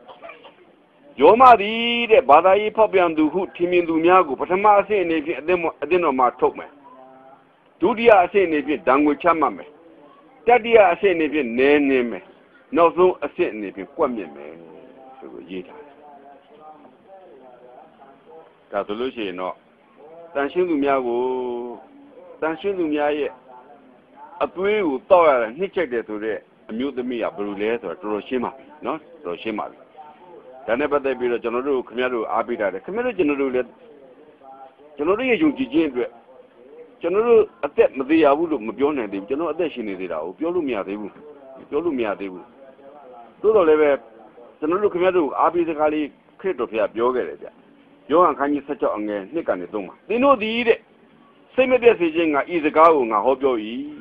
Joma di Bada, Papa and Duhu, Timin Dumiago, but a mass in a demo Martome. Dudia say Navy, Dangu Chamame. Tadia say Navy, name. No, so a sin Navy, Quammy, so Yita. That's a Lucy, no. Dancing to Miago, dancing to Mia. A three who thought and he checked it today, amused me a brulette or Hiroshima, no? Hiroshima. Then never they be a general, Camaro, Abida, the Camaro General, General Eugene. General attack Madia would Mabiona, the general addition is it out, Piolumia, they will. Piolumia, they will. To the level, General Camaro, Abidically, Cretopia, Bioga. Joan can you such a Nick and the Doma. They know the eat it. Same message is a cow, I hope you eat.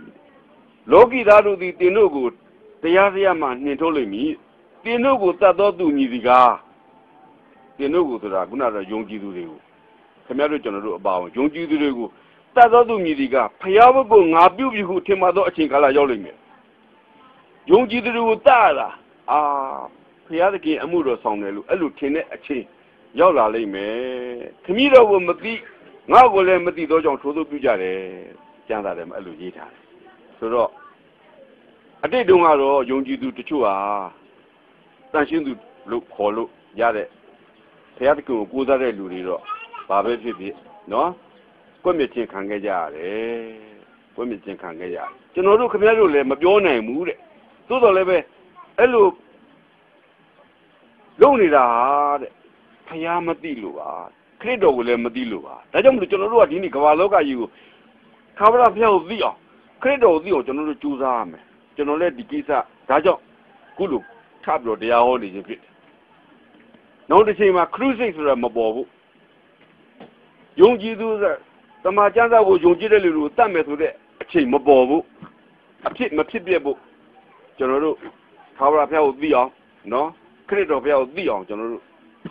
Loki Dadu, they no good. The Yaziaman, they told me. They no good that don't do me the gar. They no good to Raguna, Yongi do. Camaro General about Yongi do. Tado Midiga, Payago, Nabu, who Timado Chinkala Yoling. Yongi do Tada. Ah, Piadaki Amuro Song, a lieutenant, a chain. Yola Lame. Camilo will Mati, now will let Mati Dojo to the Pujare, Janda them a Lugita. So, I did do my Yongi do to Chua. Dancing to look hollow, Yade. Piatico, Guzare Lurido, Babe, no? Committee can get yard, Committee can get yard. General Camaro, Mabiona, Mood. To the level, hello. Lonely hard. Payama Dilua. Credo will let Madilua. I don't know General Dinica, look at you. Cover up your Dio. Credo Dio, General Choose Army. General Dikisa, Tajo, Kulu, Tablo, they are all in it. Now the same are cruising through a Mabobu. Yongi do that. The Majanda was Yongi, Tamet with a chain Mabobu. A pit Mapibiabo. General, cover up your Dio, no? Credo of your Dio, General.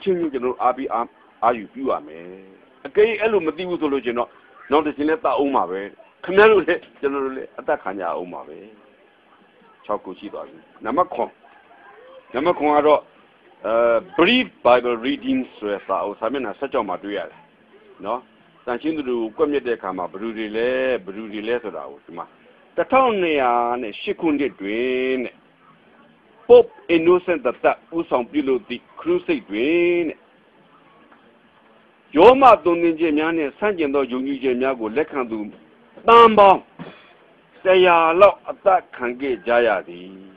General Abi are you few me? A gay Elumati was original, not the Sineta Oma, Camaro generally attack Hanya Oma, Choco Chiba, Namakon. Namakon, brief Bible readings or Samina such a material. No? Sanction to come de Kama, Brudile, so the town near Shikundi Drain. Pope innocent that was on below the crusade drain. Yoma don't Jemian, Sanjano, Yungi Jemiago, Lekandu, Bamba. They are locked at that can get Jayadi.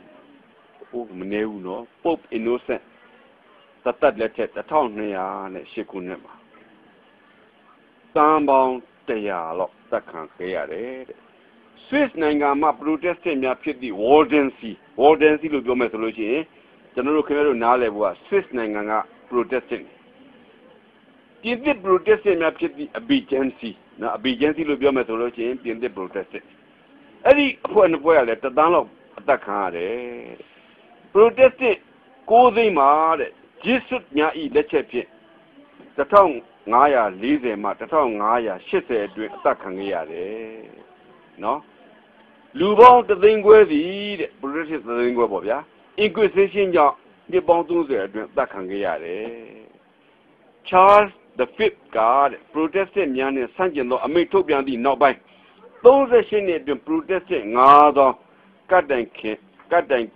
Oh, no, Pope innocent. That letter, the town near Shikunema. Bamba, they are locked that can get Swiss Nangama protesting me up the wardency. Wardency will be methodology. General Camero Nale was Swiss Nanganga protesting. Did the protesting me up the abigency? Now, abigency will be methodology and the protesting. Any point of where let the download attack hard. Protesting, causing mad, Jesus Yai Lechepi. The tongue Naya Lise Mat, the tongue Naya, she said, attack Hangaya. No? Lubon the linguist, British the lingua bobia. Inquisition, the Bondus that can get Charles the Fifth God protested Yan Sanjano, a Metobian di no by. Those that she had been protesting, Nada, Gadan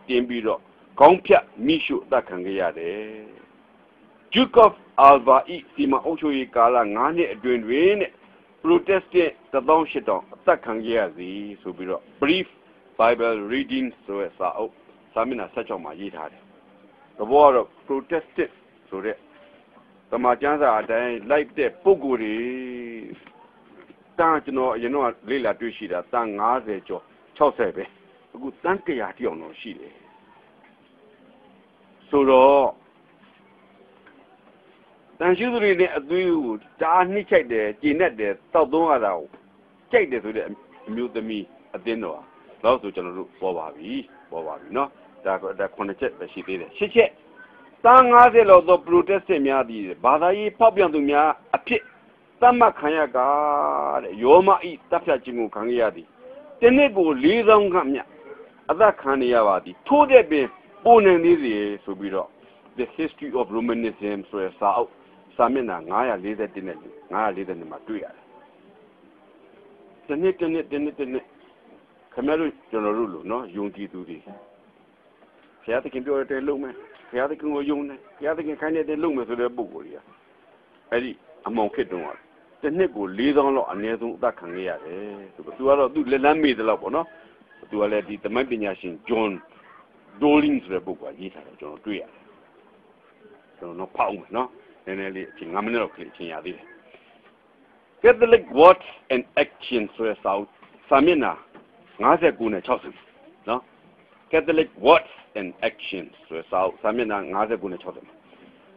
Timbido, Compia, Mishu that can get Duke of Alva, Sima Ocho Gala, Nani, doing rain. Protesting the long shit on that can get the brief Bible reading so as Samina such on my yard. The war of protested so that the Majans are dying like the Poguri. Don't you know, Lila Dushida, Tang Azejo, Chosebe. Good thank you, no she. So, then usually do Danny check the Ginet there, Taldona, check this with them, mute me at dinner. Those who general Bobavi, no? ဒါ9ချက်ပဲရှိသေးတယ်10ချက်တန်း50လောက်သော protest များသည်ဘာသာရေးဖောက်ပြန်သူများအဖြစ်သတ်မှတ်ခံရကတဲ့ယောမဤတပ်ဖြတ်ခြင်းကိုခံရသည်တနေ့ကို4000ခန့်မြအသက်ခံရပါသည်ထို့တဲ့ပင်ပုံနေသေးစေဆိုပြီးတော့ The History of Romanism ဆိုတဲ့စာမျက်နှာ941နဲ့942မှာတွေ့ရတယ်တနေ့ခင်ဗျားတို့ကျွန်တော်တို့လို့နော်ယုံကြည်သူတွေဘုရားသခင်ပြောတဲ့လုံမယ်ဘုရားသခင်ကိုယုံတယ်ဘုရားသခင်ခိုင်းတဲ့လုံမယ်ဆိုတဲ့ပုံကိုကြီးအဲ့ဒီအမောင်ခစ်တုံးကတနှစ်ကို4000လောက်အနည်းဆုံးအသက်ခံရရတယ်သူကတော့သူလက်လန်းမေးတယ်လို့ပေါ့နော်သူကလည်းဒီသမိုင်းပညာရှင် John Dowling ဆိုတဲ့ပုဂ္ဂိုလ်ကရေးထားတယ်ကျွန်တော်တွေ့ရတယ်ကျွန်တော်ဖောက်မယ်နော်နည်းနည်းလေးအချိန်9မိနစ်လောက်ခလေးချိန်ရသေးတယ် Catholic Words and Actions ဆိုတဲ့စာမျက်နှာ59နဲ့60နော် Catholic Words and Actions ဆိုတဲ့စာမျက်နှာ59နဲ့60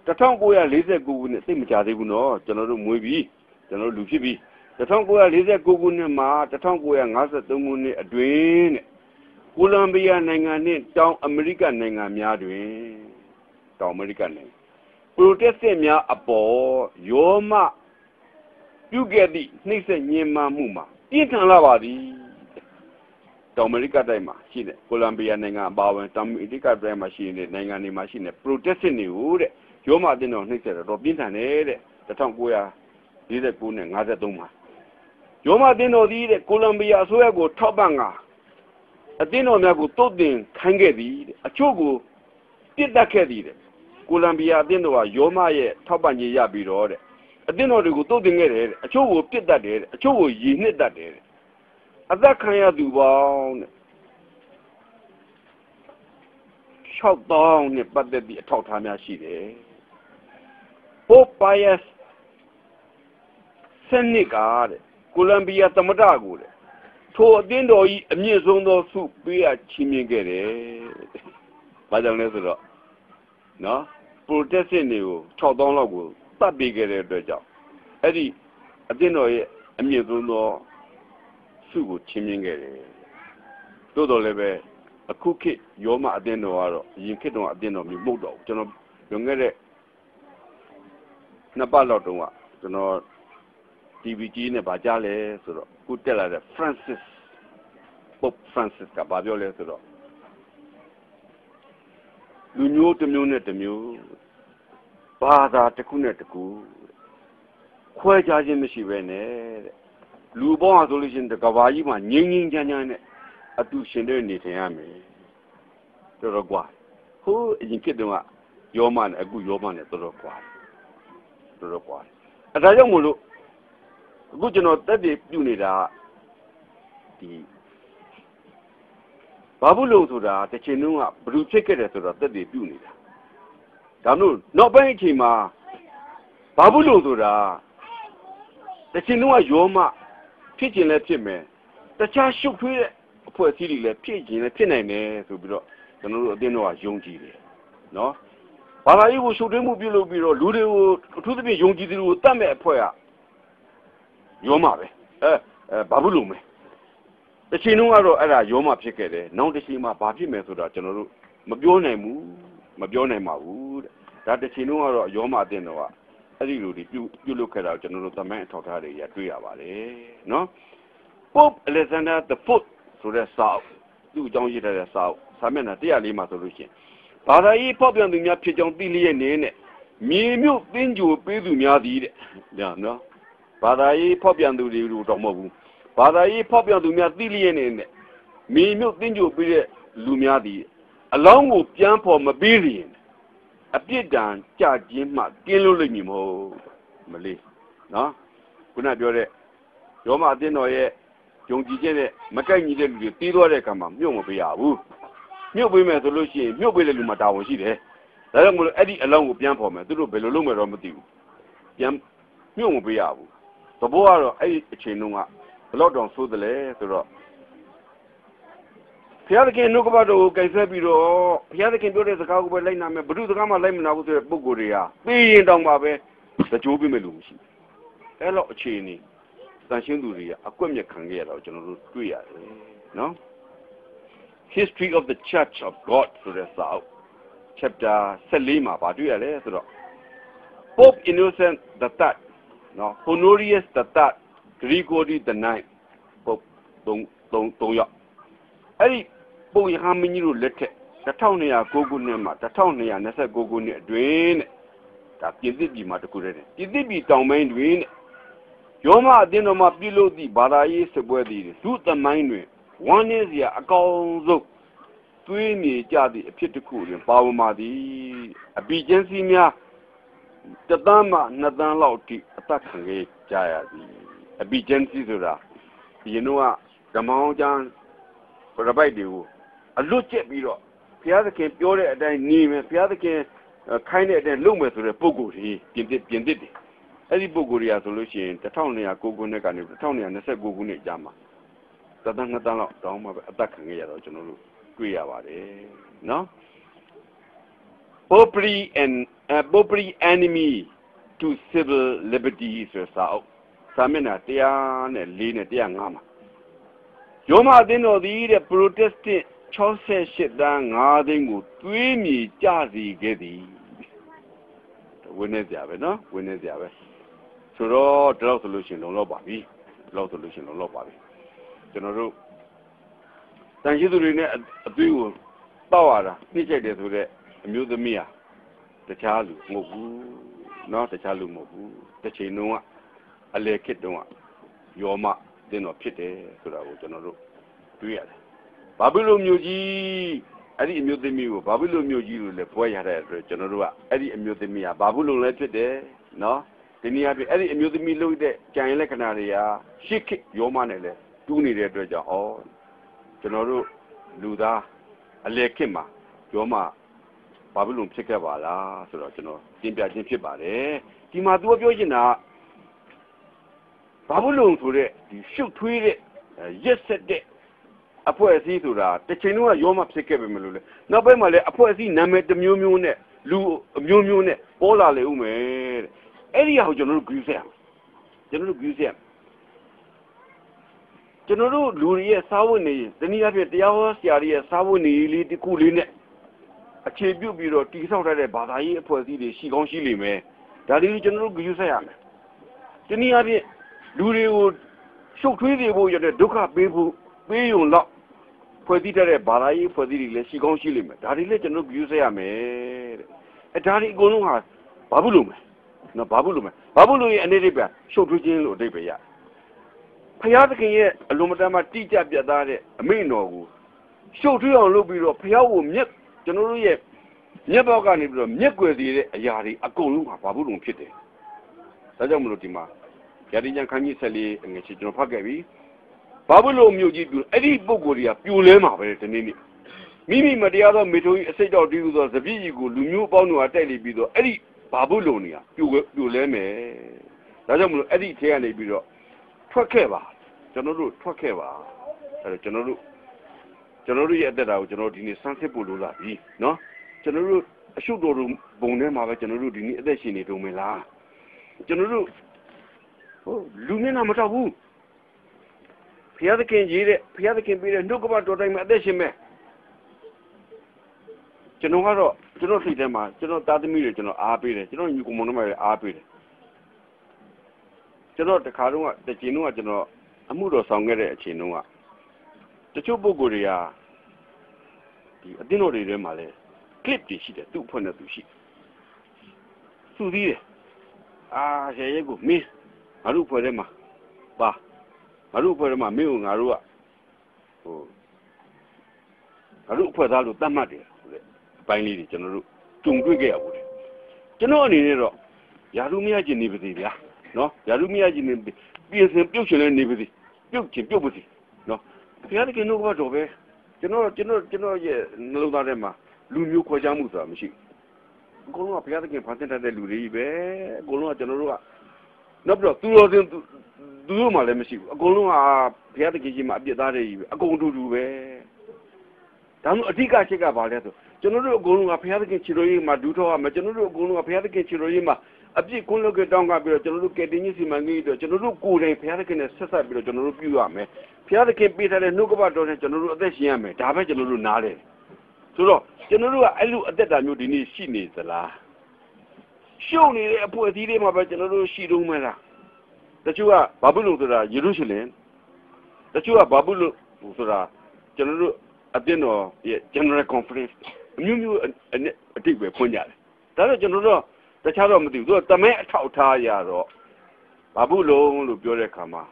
1949ခုနှစ်သိမကြသေးဘူးနော်ကျွန်တော်တို့မွေးပြီးကျွန်တော်လူဖြစ်ပြီး1949ခုနှစ်မှာ1953ခုနှစ်အတွင်းတဲ့ကိုလံဘီယာနိုင်ငံနဲ့တောင်အမေရိကနိုင်ငံများတွင်တောင်အမေရိကနိုင်ငံပရိုတက်စတများအပေါ်ယောမပြုခဲ့သည့်နှိမ့်ဆက်ညှဉ်းပန်းမှုမှာပြင်းထန်လာပါသည်တောင်အမေရိကတိုင်းမှာရှိတဲ့ကိုလံဘီယာနိုင်ငံအပါအဝင်တောင်အမေရိကတိုင်းမှာရှိတဲ့နိုင်ငံတွေမှာရှိတဲ့ပရိုတက်စတတွေကိုတဲ့ယောမအတင်းတော်နှိမ့်ဆက်တော့ပြင်းထန်တယ်တဲ့1949နဲ့53မှာယောမအတင်းတော်သည်တဲ့ကိုလံဘီယာအစိုးရကိုထောက်ပံ့ကအတင်းတော်များကိုတုတ်တင်ခိုင်းခဲ့သည်တဲ့အချို့ကိုပြစ်တက်ခဲ့သည်တဲ့ကိုလံဘီယာအတင်းတော်ကယောမရဲ့ထောက်ပံ့ခြင်းရပြီးတော့တဲ့အတင်းတော်တွေကိုတုတ်တင်ခဲ့တယ်တဲ့အချို့ကိုပြစ်တက်တယ်တဲ့အချို့ကိုရည်နှစ်တက်တယ်တဲ့အသက်ခံရသူပေါင်းတဲ့6000နဲ့ပတ်သက်သည့်အထောက်အထားများရှိတယ်Pope Pius စနစ်ကတဲ့ကိုလံဘီယာသမ္မတကိုတဲ့ထိုအသင်းတော်ကြီးအမြင့်ဆုံးသောဆုပေးအပ်ချီးမြှင့်ခဲ့တယ်။ဘာကြောင့်လဲဆိုတော့နော် protestant တွေကို6000လောက်ကိုတတ်ပေးခဲ့တဲ့အတွက်ကြောင့်အဲ့ဒီအသင်းတော်ရဲ့အမြင့်ဆုံးသောဆုကိုချီးမြှင့်ခဲ့တယ်။သို့တော်လည်းပဲအခုခေတ်ယောမအသင်းတော်ကတော့အရင်ခေတ်တုန်းကအသင်းတော်မျိုးမဟုတ်တော့ဘူးကျွန်တော်လွန်ခဲ့တဲ့နှစ်ပတ်လောက်တုန်းကကျွန်တော် TV ကြီးနဲ့ဗာကြားလဲဆိုတော့ခုတက်လာတဲ့ Pope Francis ကဗာပြောလဲဆိုတော့လူမျိုးတစ်မျိုးနဲ့တစ်မျိုးဘာသာတစ်ခုနဲ့တစ်ခုခွဲခြားခြင်းမရှိပဲနဲ့တဲ့လူပေါင်းဟာဆိုလို့ရှိရင်တကဘာကြီးမှာငြိမ်းငြိမ်းချမ်းချမ်းနဲ့အတူရှင်တဲ့နေထိုင်ရမယ်တော်တော်ကွာဟိုအရင်ခေတ်တုန်းကယောမနဲ့အခုယောမနဲ့တော်တော်ကွာအဲဒါကြောင့်မို့လို့အခုကျွန်တော်တက်တည်ပြုနေတာဒီဘာဘူးလို့ဆိုတာတချင်တုန်းကဘလူဖြစ်ခဲ့တယ်ဆိုတော့တက်တည်ပြုနေတာဒါမျိုးနောက်ပိုင်းအချိန်မှာဘာဘူးလို့ဆိုတာတချင်တုန်းကယောမဖြစ်ခြင်းလည်းဖြစ်မယ်တခြားရှုပ်ထွေးတဲ့အဖွဲ့အစည်းတွေလည်းဖြစ်ခြင်းလည်းဖြစ်နိုင်တယ်ဆိုပြီးတော့ကျွန်တော်တို့အတင်းတော့ယုံကြည်တယ်နော်ဘာသာရေးကိုရှုပ်ထွေးမှုပြုလုပ်ပြီးတော့လူတွေကိုအထူးသဖြင့်ယုံကြည်သူတွေကိုတတ်မဲ့အဖွဲ့ကယောမပဲဘာဘူးလို့မဲတချင်တုန်းကတော့အဲ့ဒါယောမဖြစ်ခဲ့တယ်နောက်တစ်ချိန်မှာဘာဖြစ်မယ်ဆိုတာကျွန်တော်တို့မပြောနိုင်ပါဘူးတဲ့ဒါတချင်တုန်းကတော့ယောမအတင်းတော့ကအဲ့ဒီလိုပြုလုပ်ခဲ့တာကျွန်တော်တို့သမိုင်းအထောက်အထားတွေရတွေ့ရပါတယ်နော် Pope Alexander the Fourth ဆိုတဲ့သူ့အကြောင်းရေးထားတဲ့စာမျက်နှာ104မှာဆိုလို့ရှိရင်ဘာသာရေးဖောက်ပြန်သူများဖြစ်ကြောင်းသိလျက်နေနဲ့မြေမြုပ်သင်္ကြိုပေးသူများသည်တဲ့နော်ဘာသာရေးဖောက်ပြန်သူတွေတော့မဟုတ်ဘူးဘာသာရေးဖောက်ပြန်သူများသိလျက်နေနဲ့မြေမြုပ်သင်္ကြိုပေးတဲ့လူများသည်အလောင်းကိုပြန်ဖော်မပေးရင်အပြစ်ဒဏ်ကြခြင်းမှကင်းလွတ်လိမ့်မည်မဟုတ်မလေးနော်ခုနပြောတဲ့ယောမအသင်းတော်ရဲ့ယုံကြည်ခြင်းနဲ့မကိုက်ညီတဲ့လူတွေတီးသွားတဲ့အခါမှာမြုပ်မပေးရဘူးမြုပ်ပေးမယ်ဆိုလို့ရှိရင်မြုပ်ပေးတဲ့လူမှာတာဝန်ရှိတယ်ဒါကြောင့်မို့လို့အဲ့ဒီအလောင်းကိုပြန်ဖော်မယ်သူတို့ဘယ်လိုလုပ်မယ်တော့မသိဘူးပြန်မြုပ်မပေးရဘူးသဘောကတော့အဲ့ဒီအချိန်တုန်းကဘလောက်တောင်ဆိုးတယ်လဲဆိုတော့ဘုရားသခင်နှုတ်ကပတ်တော်ကိုကြိုက်ဆက်ပြီးတော့ဘုရားသခင်ပြောတဲ့စကားကိုပဲလိုက်နာမယ်ဘုသူစကားမှလိုက်မနာဘူးဆိုတဲ့ပုံကိုယ်တွေဟာသိရင်တောင်မှပဲတကြိုးပေးမယ်လို့မရှိဘူးအဲ့လောက်အခြေအနေတန်ရှင်းသူတွေကအကွက်မြက်ခံခဲ့ရတော့ကျွန်တော်တို့တွေ့ရတယ်နော် history of the Church of God ဆိုတဲ့စာအုပ် chapter 14မှာဗာတွေ့ရလဲဆိုတော့ Pope Innocent the Third နော် Honorius the Third Gregory the Ninth Pope 3ယောက်အဲ့ဒီပုပ်ရဟန်းမင်းကြီးတို့လက်ထက်1209ခုနှစ်မှာ1229ခုနှစ်အတွင်းတဲ့ဒါပြည်သစ်ပြည်မှာတခုတည်းတဲ့ပြည်သစ်ပြည်တောင်ပိုင်းတွင်တဲ့ယောမအသင်းတော်မှာပြုလုပ်သည့်ဘာသာရေးစစ်ပွဲသည်လူသမိုင်းတွင်ဝမ်းနည်းစရာအကောင်းဆုံးသွေးမြေကြသည့်အဖြစ်တစ်ခုတွင်ပါဝင်ပါသည်အဘိကျန်းစီများတသန်းမှ2သန်းလောက်ထိအသက်ခံခဲ့ကြရသည်အဘိကျန်းစီဆိုတာဒီနိုကဓမ္မောင်းကျမ်းပရပိုက်တွေကိုအလွတ်ကျက်ပြီးတော့ဘုရားသခင်ပြောတဲ့အတိုင်းနေမယ်ဘုရားသခင်ခိုင်းတဲ့အတိုင်းလုပ်မယ်ဆိုတဲ့ပုံကိုယ်ကြီးပြင်သစ်တယ်အဲ့ဒီပုံကိုယ်ကြီးဆိုလို့ရှိရင်1209ခုနှစ်ကနေ1229ခုနှစ်ကြာမှာတသန်း2သန်းလောက်တောင်းမှပဲအသက်ခံခဲ့ရတော့ကျွန်တော်တို့တွေ့ရပါတယ်နော် Popery enemy to civil liberty ဆိုစာအုပ်စာမျက်နှာ104နဲ့105မှာယောမအသင်းတော်သည်တဲ့ Protestant 68တန်း5သိန်းကိုတွေးမြေကြစီခဲ့သည်ဝင်းနေကြပဲနော်ဝင်းနေကြပဲဆိုတော့ဒီလောက်ဆိုလို့ရှိရင်လုံလောက်ပါပြီဒီလောက်ဆိုလို့ရှိရင်လုံလောက်ပါပြီကျွန်တော်တို့တန်ရှိသူတွေနဲ့အသွေးကိုတောက်ရတာနှိမ့်ချိုက်တယ်ဆိုတဲ့အမျိုးသမီးဟာတခြားလူမဟုတ်ဘူးနော်တခြားလူမဟုတ်ဘူးတစ်ချိန်လုံးကအလေခစ်တုန်းကယောမတင်းတော်ဖြစ်တယ်ဆိုတာကိုကျွန်တော်တို့တွေ့ရတယ်ဘာဖြစ်လို့မျိုးကြီးအဲ့ဒီအမျိုးသမီးကိုဘာဖြစ်လို့မျိုးကြီးလို့လဲပွဲရတဲ့အတွက်ကျွန်တော်တို့ကအဲ့ဒီအမျိုးသမီးကဘာဖြစ်လို့လဲဖြစ်တယ်နော်ဒီနေ့အပြင်အဲ့ဒီအမျိုးသမီးလုပ်တဲ့ကြံရင်လက္ခဏာတွေကရှစ်ခေတ်ယောမနဲ့လဲတူးနေတဲ့အတွက်ကြောင့်ကျွန်တော်တို့လူသားအလေခေတ်မှာယောမဘာဖြစ်လို့ဖြစ်ခဲ့ပါလားဆိုတော့ကျွန်တော်တင်ပြခြင်းဖြစ်ပါတယ်ဒီမှာသူကပြောချင်တာဘာဖြစ်လို့ဆိုတဲ့ဒီရှုပ်ထွေးတဲ့ရက်ဆက်တဲ့အဖွဲ့အစည်းဆိုတာတစ်ချိန်လုံးကယောမဖြစ်ခဲ့ပဲမလို့လေနောက်ပိုင်းမှာလည်းအဖွဲ့အစည်းနာမည်တစ်မျိုးမျိုးနဲ့လူအမျိုးမျိုးနဲ့ပေါ်လာလေဦးမယ်တဲ့အဲ့ဒီဟာကိုကျွန်တော်တို့ဂရုစိုက်အောင်ကျွန်တော်တို့လူတွေရဲ့စာဝတ်နေတနည်းအားဖြင့်တရားဟောဆရာတွေရဲ့စာဝတ်နေလေးတစ်ခုလေးနဲ့အခြေပြုပြီးတော့တည်ဆောက်ထားတဲ့ဘာသာရေးအဖွဲ့အစည်းတွေရှိကောင်းရှိလိမ့်မယ်ဒါတွေကျွန်တော်တို့ဂရုစိုက်ရမယ်တနည်းအားဖြင့်လူတွေကိုရှုပ်ထွေးစေဖို့ရတဲ့ဒုက္ခပေးယုံတော့ဖွဲ့စည်းထားတဲ့ဘာသာရေးဖွဲ့စည်းတွေလည်းရှိကောင်းရှိလိမ့်မယ်ဒါတွေလည်းကျွန်တော်တို့ဂရုစိုက်ရမယ်တဲ့ဒါတွေအကုန်လုံးဟာဘာဘူးလို့မယ်နော်ဘာဘူးလို့ရဲ့အနေနဲ့ပဲရှုပ်ထွေးခြင်းလို့အဓိပ္ပာယ်ရဖျားသခင်ရဲ့အလုံးမတမ်းမှတိကျပြတ်သားတဲ့အမိန့်တော်ကိုရှုပ်ထွေးအောင်လုပ်ပြီးတော့ဖျားကိုကျွန်တော်တို့ရဲ့မျက်ပေါက်ကနေပြီးတော့မျက်ွယ်စီတဲ့အရာတွေအကုန်လုံးဟာဘာဘူးလို့ဖြစ်တယ်ဒါကြောင့်မလို့ဒီမှာယတိကျန်ခန်းကြီး14ငွေချကျွန်တော်ဖတ်ခဲ့ပြီဘာဘူးလို့မြို့ကြီးပြအဲ့ဒီပုံကိုယ်တွေကပြိုလဲမှာပဲဒီနေ့မိမိမတရားသောမေထိုးကြီးအစိတ်တော်တည်ဟူသောစပြည့်ကြီးကိုလူမျိုးအပေါင်းတို့ကတိုက်လိပြီးတော့အဲ့ဒီဘာဘူးလို့နေရပြိုလဲမယ်ဒါကြောင့်မလို့အဲ့ဒီထဲကနေပြီးတော့ထွက်ခဲ့ပါကျွန်တော်တို့ထွက်ခဲ့ပါအဲ့တော့ကျွန်တော်တို့ရဲ့အသက်တာကိုကျွန်တော်ဒီနေ့စမ်းစစ်ဖို့လိုလာပြီနော်ကျွန်တော်တို့အရှုပ်တော်ဘုံထဲမှာပဲကျွန်တော်တို့ဒီနေ့အသက်ရှင်နေတုံးမလားကျွန်တော်တို့လူမျက်နှာမထောက်ဘူးဘုရားသခင်ရေးတဲ့ဘုရားသခင်ပေးတဲ့နှုတ်ကပတော်တိုင်းမှာအသက်ရှင်မဲ့ကျွန်တော်ကတော့ကျွန်တော်စိတ်ထဲမှာကျွန်တော်သားသမီးတွေကျွန်တော်အားပေးတယ်ကျွန်တော်ညီကောင်မတို့မှလည်းအားပေးတယ်ကျွန်တော်တခါတုန်းကတစ်ချိန်တုန်းကကျွန်တော်အမှုတော်ဆောင်ခဲ့တဲ့အချိန်တုန်းကတချို့ပုဂ္ဂိုလ်တွေကဒီအတင်းတော်တွေထဲမှာလဲ clip တွေရှိတယ်သူ့အဖွဲ့နဲ့သူရှိသူသီးတယ်ရဲရဲကိုမင်းငါတို့ဖွဲ့ထဲမှာပါငါတို့ဖွဲ့ထဲမှာမင်းကိုငါတို့ကငါတို့အဖွဲ့သားလို့တတ်မှတ်တယ်ဆိုတဲ့အပိုင်းလေးတွေကျွန်တော်တို့ကြုံတွေ့ခဲ့ရဘူးလေကျွန်တော်အနေနဲ့တော့ယာရုမရခြင်းနေပါသေးဗျာနော်ယာရုမရခြင်းနေပြင်ဆင်ပြုတ်ချင်လဲနေပါသေးပြုတ်ပါသေးနော်ဘုရားသခင်တို့ကတော့ပဲကျွန်တော်ရဲ့နှလုံးသားထဲမှာလူမျိုးခွဲခြားမှုဆိုတာမရှိဘူးအကုန်လုံးကဘုရားသခင်ဖန်ဆင်းတတ်တဲ့လူတွေကြီးပဲအကုန်လုံးကကျွန်တော်တို့ကနောက်ပြီးတော့သူတော်စင်သူတို့မှလည်းမရှိဘူးအကုန်လုံးကဘုရားသခင်ကြီးမှာအပြစ်သားတွေကြီးပဲအကုန်တူပဲဒါမှမဟုတ်အဓိကချက်ကဘာလဲဆိုကျွန်တော်တို့အကုန်လုံးကဘုရားသခင်ခြေတော်ကြီးမှာဒူးထောက်ရမယ်ကျွန်တော်တို့အကုန်လုံးကဘုရားသခင်ခြေတော်ကြီးမှာ အပြစ်ကွန်းလို့ကတောင်းကပြီးတော့ကျွန်တော်တို့ကတင်ကြီးစီမံကိန်းတော့ကျွန်တော်တို့ကိုယ်တိုင်ဘုရားသခင်နဲ့ဆက်ဆက်ပြီးတော့ကျွန်တော်တို့ပြုရမယ်ဘုရားသခင်ပေးထားတဲ့နှုတ်ကပတ်တော်နဲ့ကျွန်တော်တို့အသက်ရှင်ရမယ်ဒါပဲကျွန်တော်တို့နားတယ်ဆိုတော့ကျွန်တော်တို့ကအဲ့လိုအသက်တာမျိုးဒီနေ့ရှိနေသလားရှုံနေတဲ့အဖို့အစည်းတွေမှာပဲကျွန်တော်တို့ရှိတော့မလားတချို့ကဘာဘူးလို့ဆိုတာယေရုရှလင်တချို့ကဘာဘူးလို့ဆိုတာကျွန်တော်တို့အတင်းတော်ရဲ့ general conference အမျိုးမျိုးအတိတ်ပဲဖွင့်ကြတယ်ဒါတော့ကျွန်တော်တို့တခြားတော့မသိဘူးသူကတမဲအထောက်ထားရတော့ဘာဘူးလို့ပြောတဲ့ခါမှာ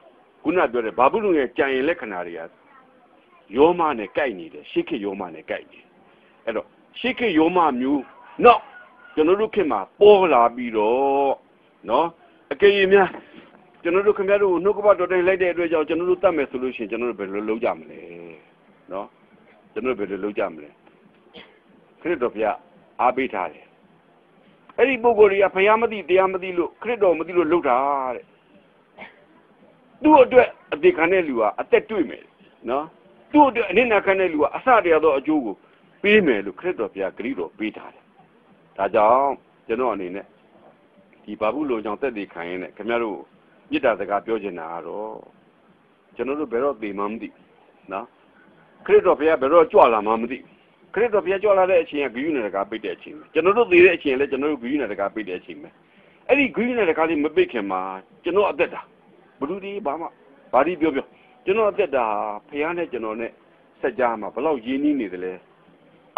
ခုနပြောတဲ့ဘာဘူးရဲ့ကြံရင်လက္ခဏာတွေကယောမနဲ့ကိုက်နေတယ်ရှေးခေတ်ယောမနဲ့ကိုက်နေအဲ့တော့ရှေးခေတ်ယောမမျိုးနောက်ကျွန်တော်တို့ခေတ်မှာပေါ်လာပြီးတော့နော်အကယ်၍များကျွန်တော်တို့ခင်ဗျားတို့နှုတ်ကပတ်တော်တိုင်းလိုက်တဲ့အတွက်ကြောင့်ကျွန်တော်တို့တတ်မယ်ဆိုလို့ရှိရင်ကျွန်တော်တို့ဘယ်လိုလုပ်ကြမလဲနော်ကျွန်တော်တို့ဘယ်လိုလုပ်ကြမလဲခရစ်တော်ဘုရားအားပေးထားတယ်အဲ့ဒီပုဂ္ဂိုလ်တွေကဘုရားမသိတရားမသိလို့ခရစ်တော်မသိလို့လုပ်တာတဲ့သူ့အတွက်အသေးခံတဲ့လူကအသက်တွေ့မယ်နော်သူ့အတွက်အနစ်နာခံတဲ့လူကအစတရားသောအကျိုးကိုပေးမယ်လို့ခရစ်တော်ဘုရားဂရုတော်ပေးထားတယ်ဒါကြောင့်ကျွန်တော်အနေနဲ့ဒီဘာဘူးလိုကြောင့်တက်တည်ခံရင်းနဲ့ခင်ဗျားတို့မြစ်တာစကားပြောချင်တာကတော့ကျွန်တော်တို့ဘယ်တော့သိမှမသိနော်ခရစ်တော်ဘုရားဘယ်တော့ကြွလာမှမသိခရစ်တော်ဘုရားကြွလာတဲ့အချိန်ကဂရုနဲ့တကားပိတ်တဲ့အချိန်ပဲကျွန်တော်တို့သိတဲ့အချိန်လည်းကျွန်တော်တို့ဂရုနဲ့တကားပိတ်တဲ့အချိန်ပဲအဲ့ဒီဂရုနဲ့တကားလေးမပိတ်ခင်မှာကျွန်တော်အသက်တာဘလူဒီဘာမှဘာဒီပြောကျွန်တော်အသက်တာဘုရားနဲ့ကျွန်တော်နဲ့ဆက်ကြမှာဘလောက်ရင်းနှီးနေသလဲ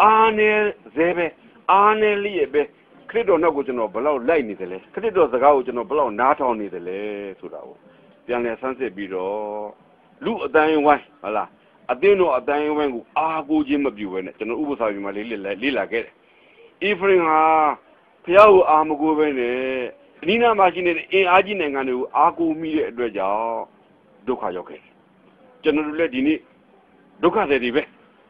အားနေဇဲပဲအားနေလျက်ပဲခရစ်တော်နောက်ကိုကျွန်တော်ဘလောက်လိုက်နေသလဲခရစ်တော်စကားကိုကျွန်တော်ဘလောက်နားထောင်နေသလဲဆိုတာကိုပြန်လည်ဆန်းစစ်ပြီးတော့လူအတိုင်းဝိုင်းဟုတ်လားအသင်းတော်အတိုင်းဝိုင်းကိုအားကိုးခြင်းမပြုဘဲနဲ့ကျွန်တော်ဥပ္ပစာပြင်မှာလေးလာခဲ့တယ်။အေဖရင်ဟာဖျားကိုအားမကိုးဘဲနဲ့အနိနာမှာရှိနေတဲ့အင်အားကြီးနိုင်ငံတွေကိုအားကိုးမိတဲ့အတွက်ကြောင့်ဒုက္ခရောက်ခဲ့တယ်။ကျွန်တော်တို့လည်းဒီနေ့ဒုက္ခတွေပဲ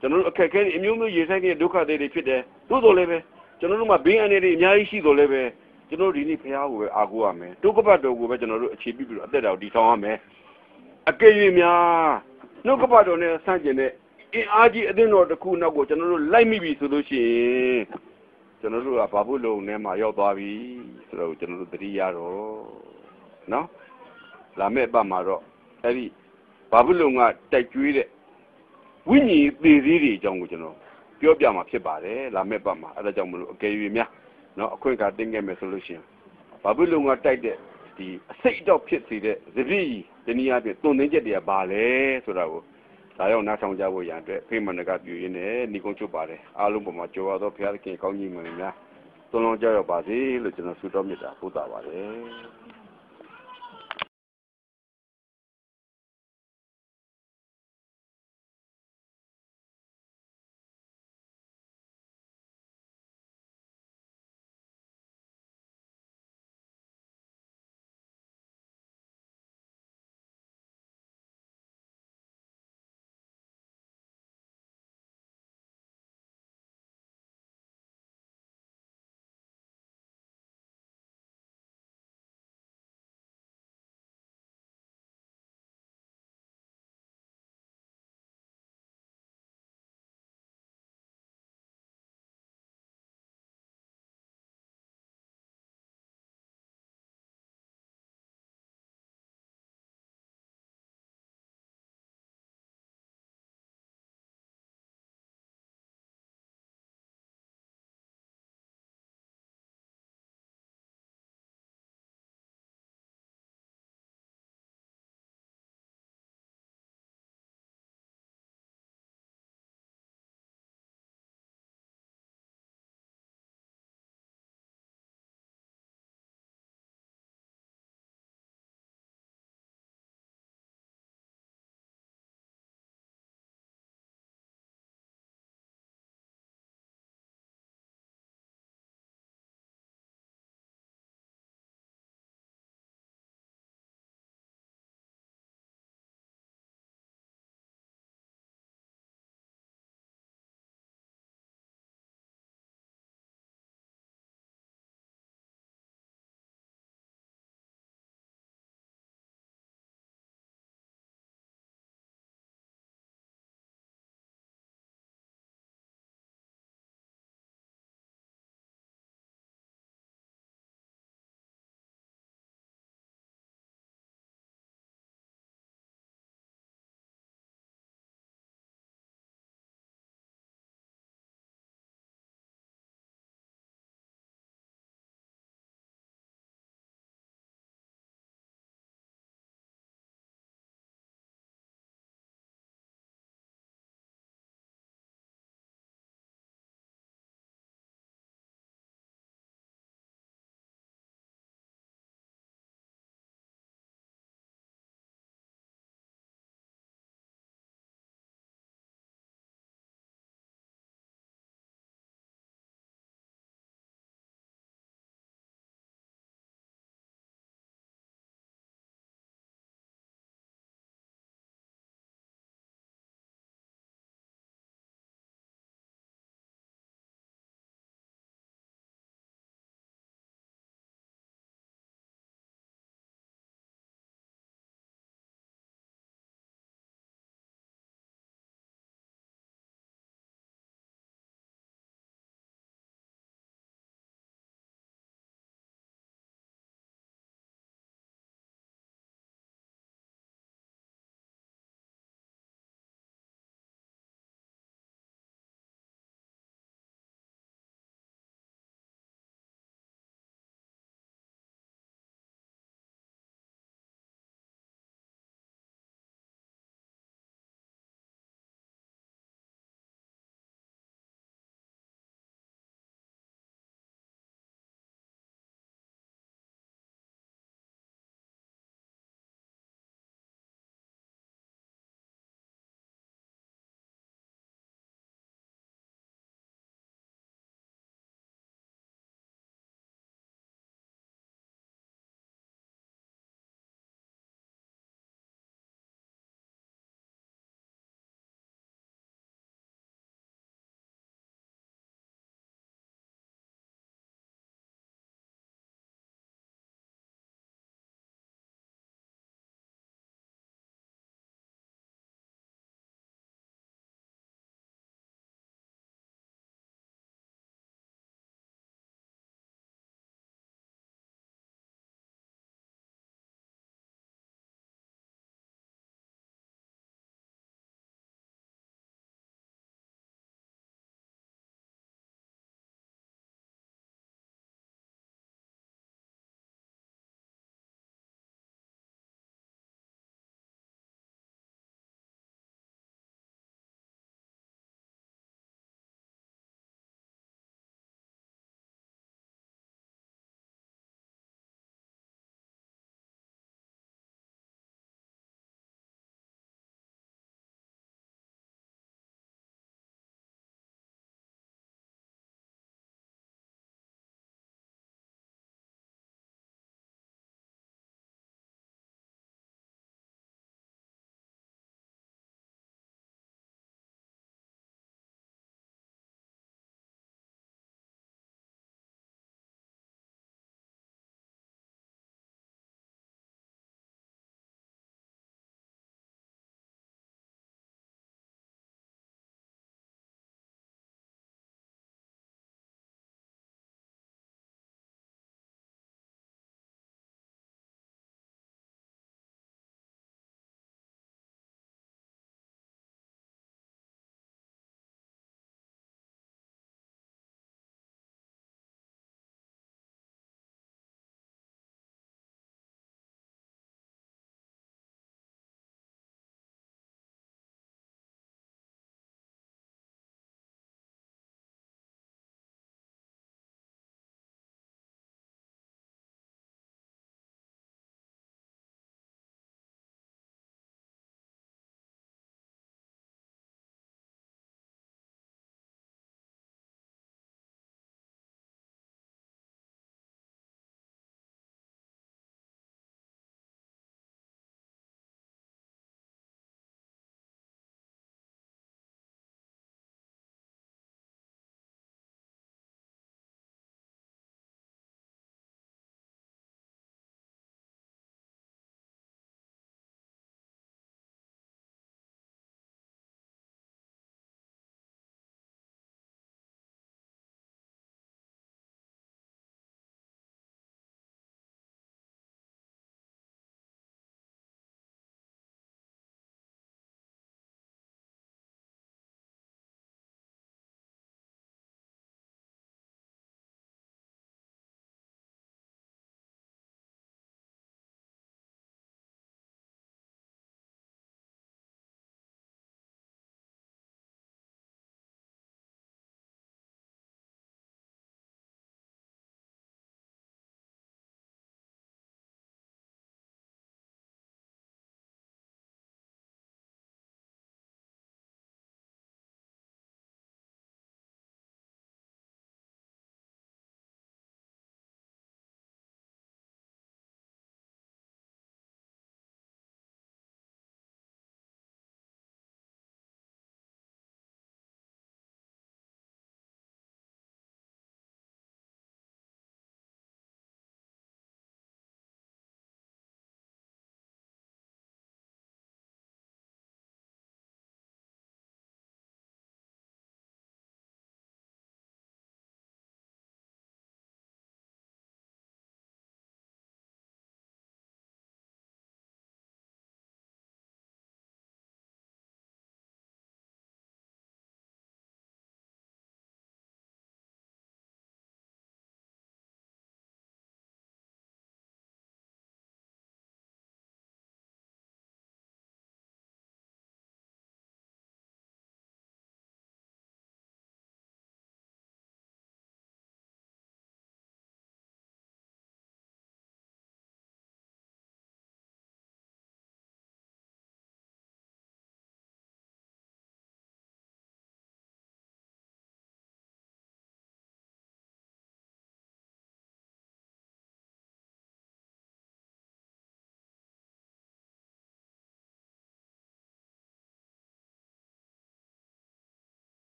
ကျွန်တော်တို့အခက်အခဲတွေအမျိုးမျိုးရေဆိုင်တဲ့ဒုက္ခတွေဖြစ်တယ်။သို့တော်လည်းပဲကျွန်တော်တို့မှာဘေးအန္တရာယ်တွေအများကြီးရှိတော်လည်းပဲကျွန်တော်တို့ဒီနေ့ဖျားကိုပဲအားကိုးရမယ်။ဒုက္ခပတ်တော်ကိုပဲကျွန်တော်တို့အခြေပြုပြီးတော့အသက်တာကိုတည်ထောင်ရမယ်။အကယ်၍များနှုတ်ကပတ်တော်နဲ့ဆန့်ကျင်တဲ့အင်အားကြီးအသင်းတော်တစ်ခုနောက်ကိုကျွန်တော်တို့လိုက်မိပြီဆိုလို့ရှိရင်ကျွန်တော်တို့ကဘာဖို့လုံထဲမှာရောက်သွားပြီဆိုတော့ကျွန်တော်တို့သတိရတော့နော်လာမယ့်ပတ်မှာတော့အဲ့ဒီဘာဖို့လုံကတိုက်ကျွေးတဲ့ဝိညာဉ်သေးသေးတွေအကြောင်းကိုကျွန်တော်ပြောပြမှာဖြစ်ပါတယ်လာမယ့်ပတ်မှာအဲ့ဒါကြောင့်မလို့အကယ်၍များနော်အခွင့်အခါတင်ခဲ့မယ်ဆိုလို့ရှိရင်ဘာဖို့လုံကတိုက်တဲ့ဒီအစိတ်အတော့ဖြစ်စေတဲ့သတိတနည်းအားဖြင့်တုံသင်းချက်တွေကဘာလဲဆိုတာကိုဒါရောက်နားထောင်ကြဖို့ရန်အတွက်ဖိမနကပြုရင်းနဲ့ညီကုန်းချုပ်ပါတယ်အားလုံးပေါ်မှာကြော်ရသောဘုရားသခင်ကောင်းကြီးမွန်များသွန်လောင်းကြရပါစေလို့ကျွန်တော်ဆုတောင်းမေတ္တာပို့တာပါတယ်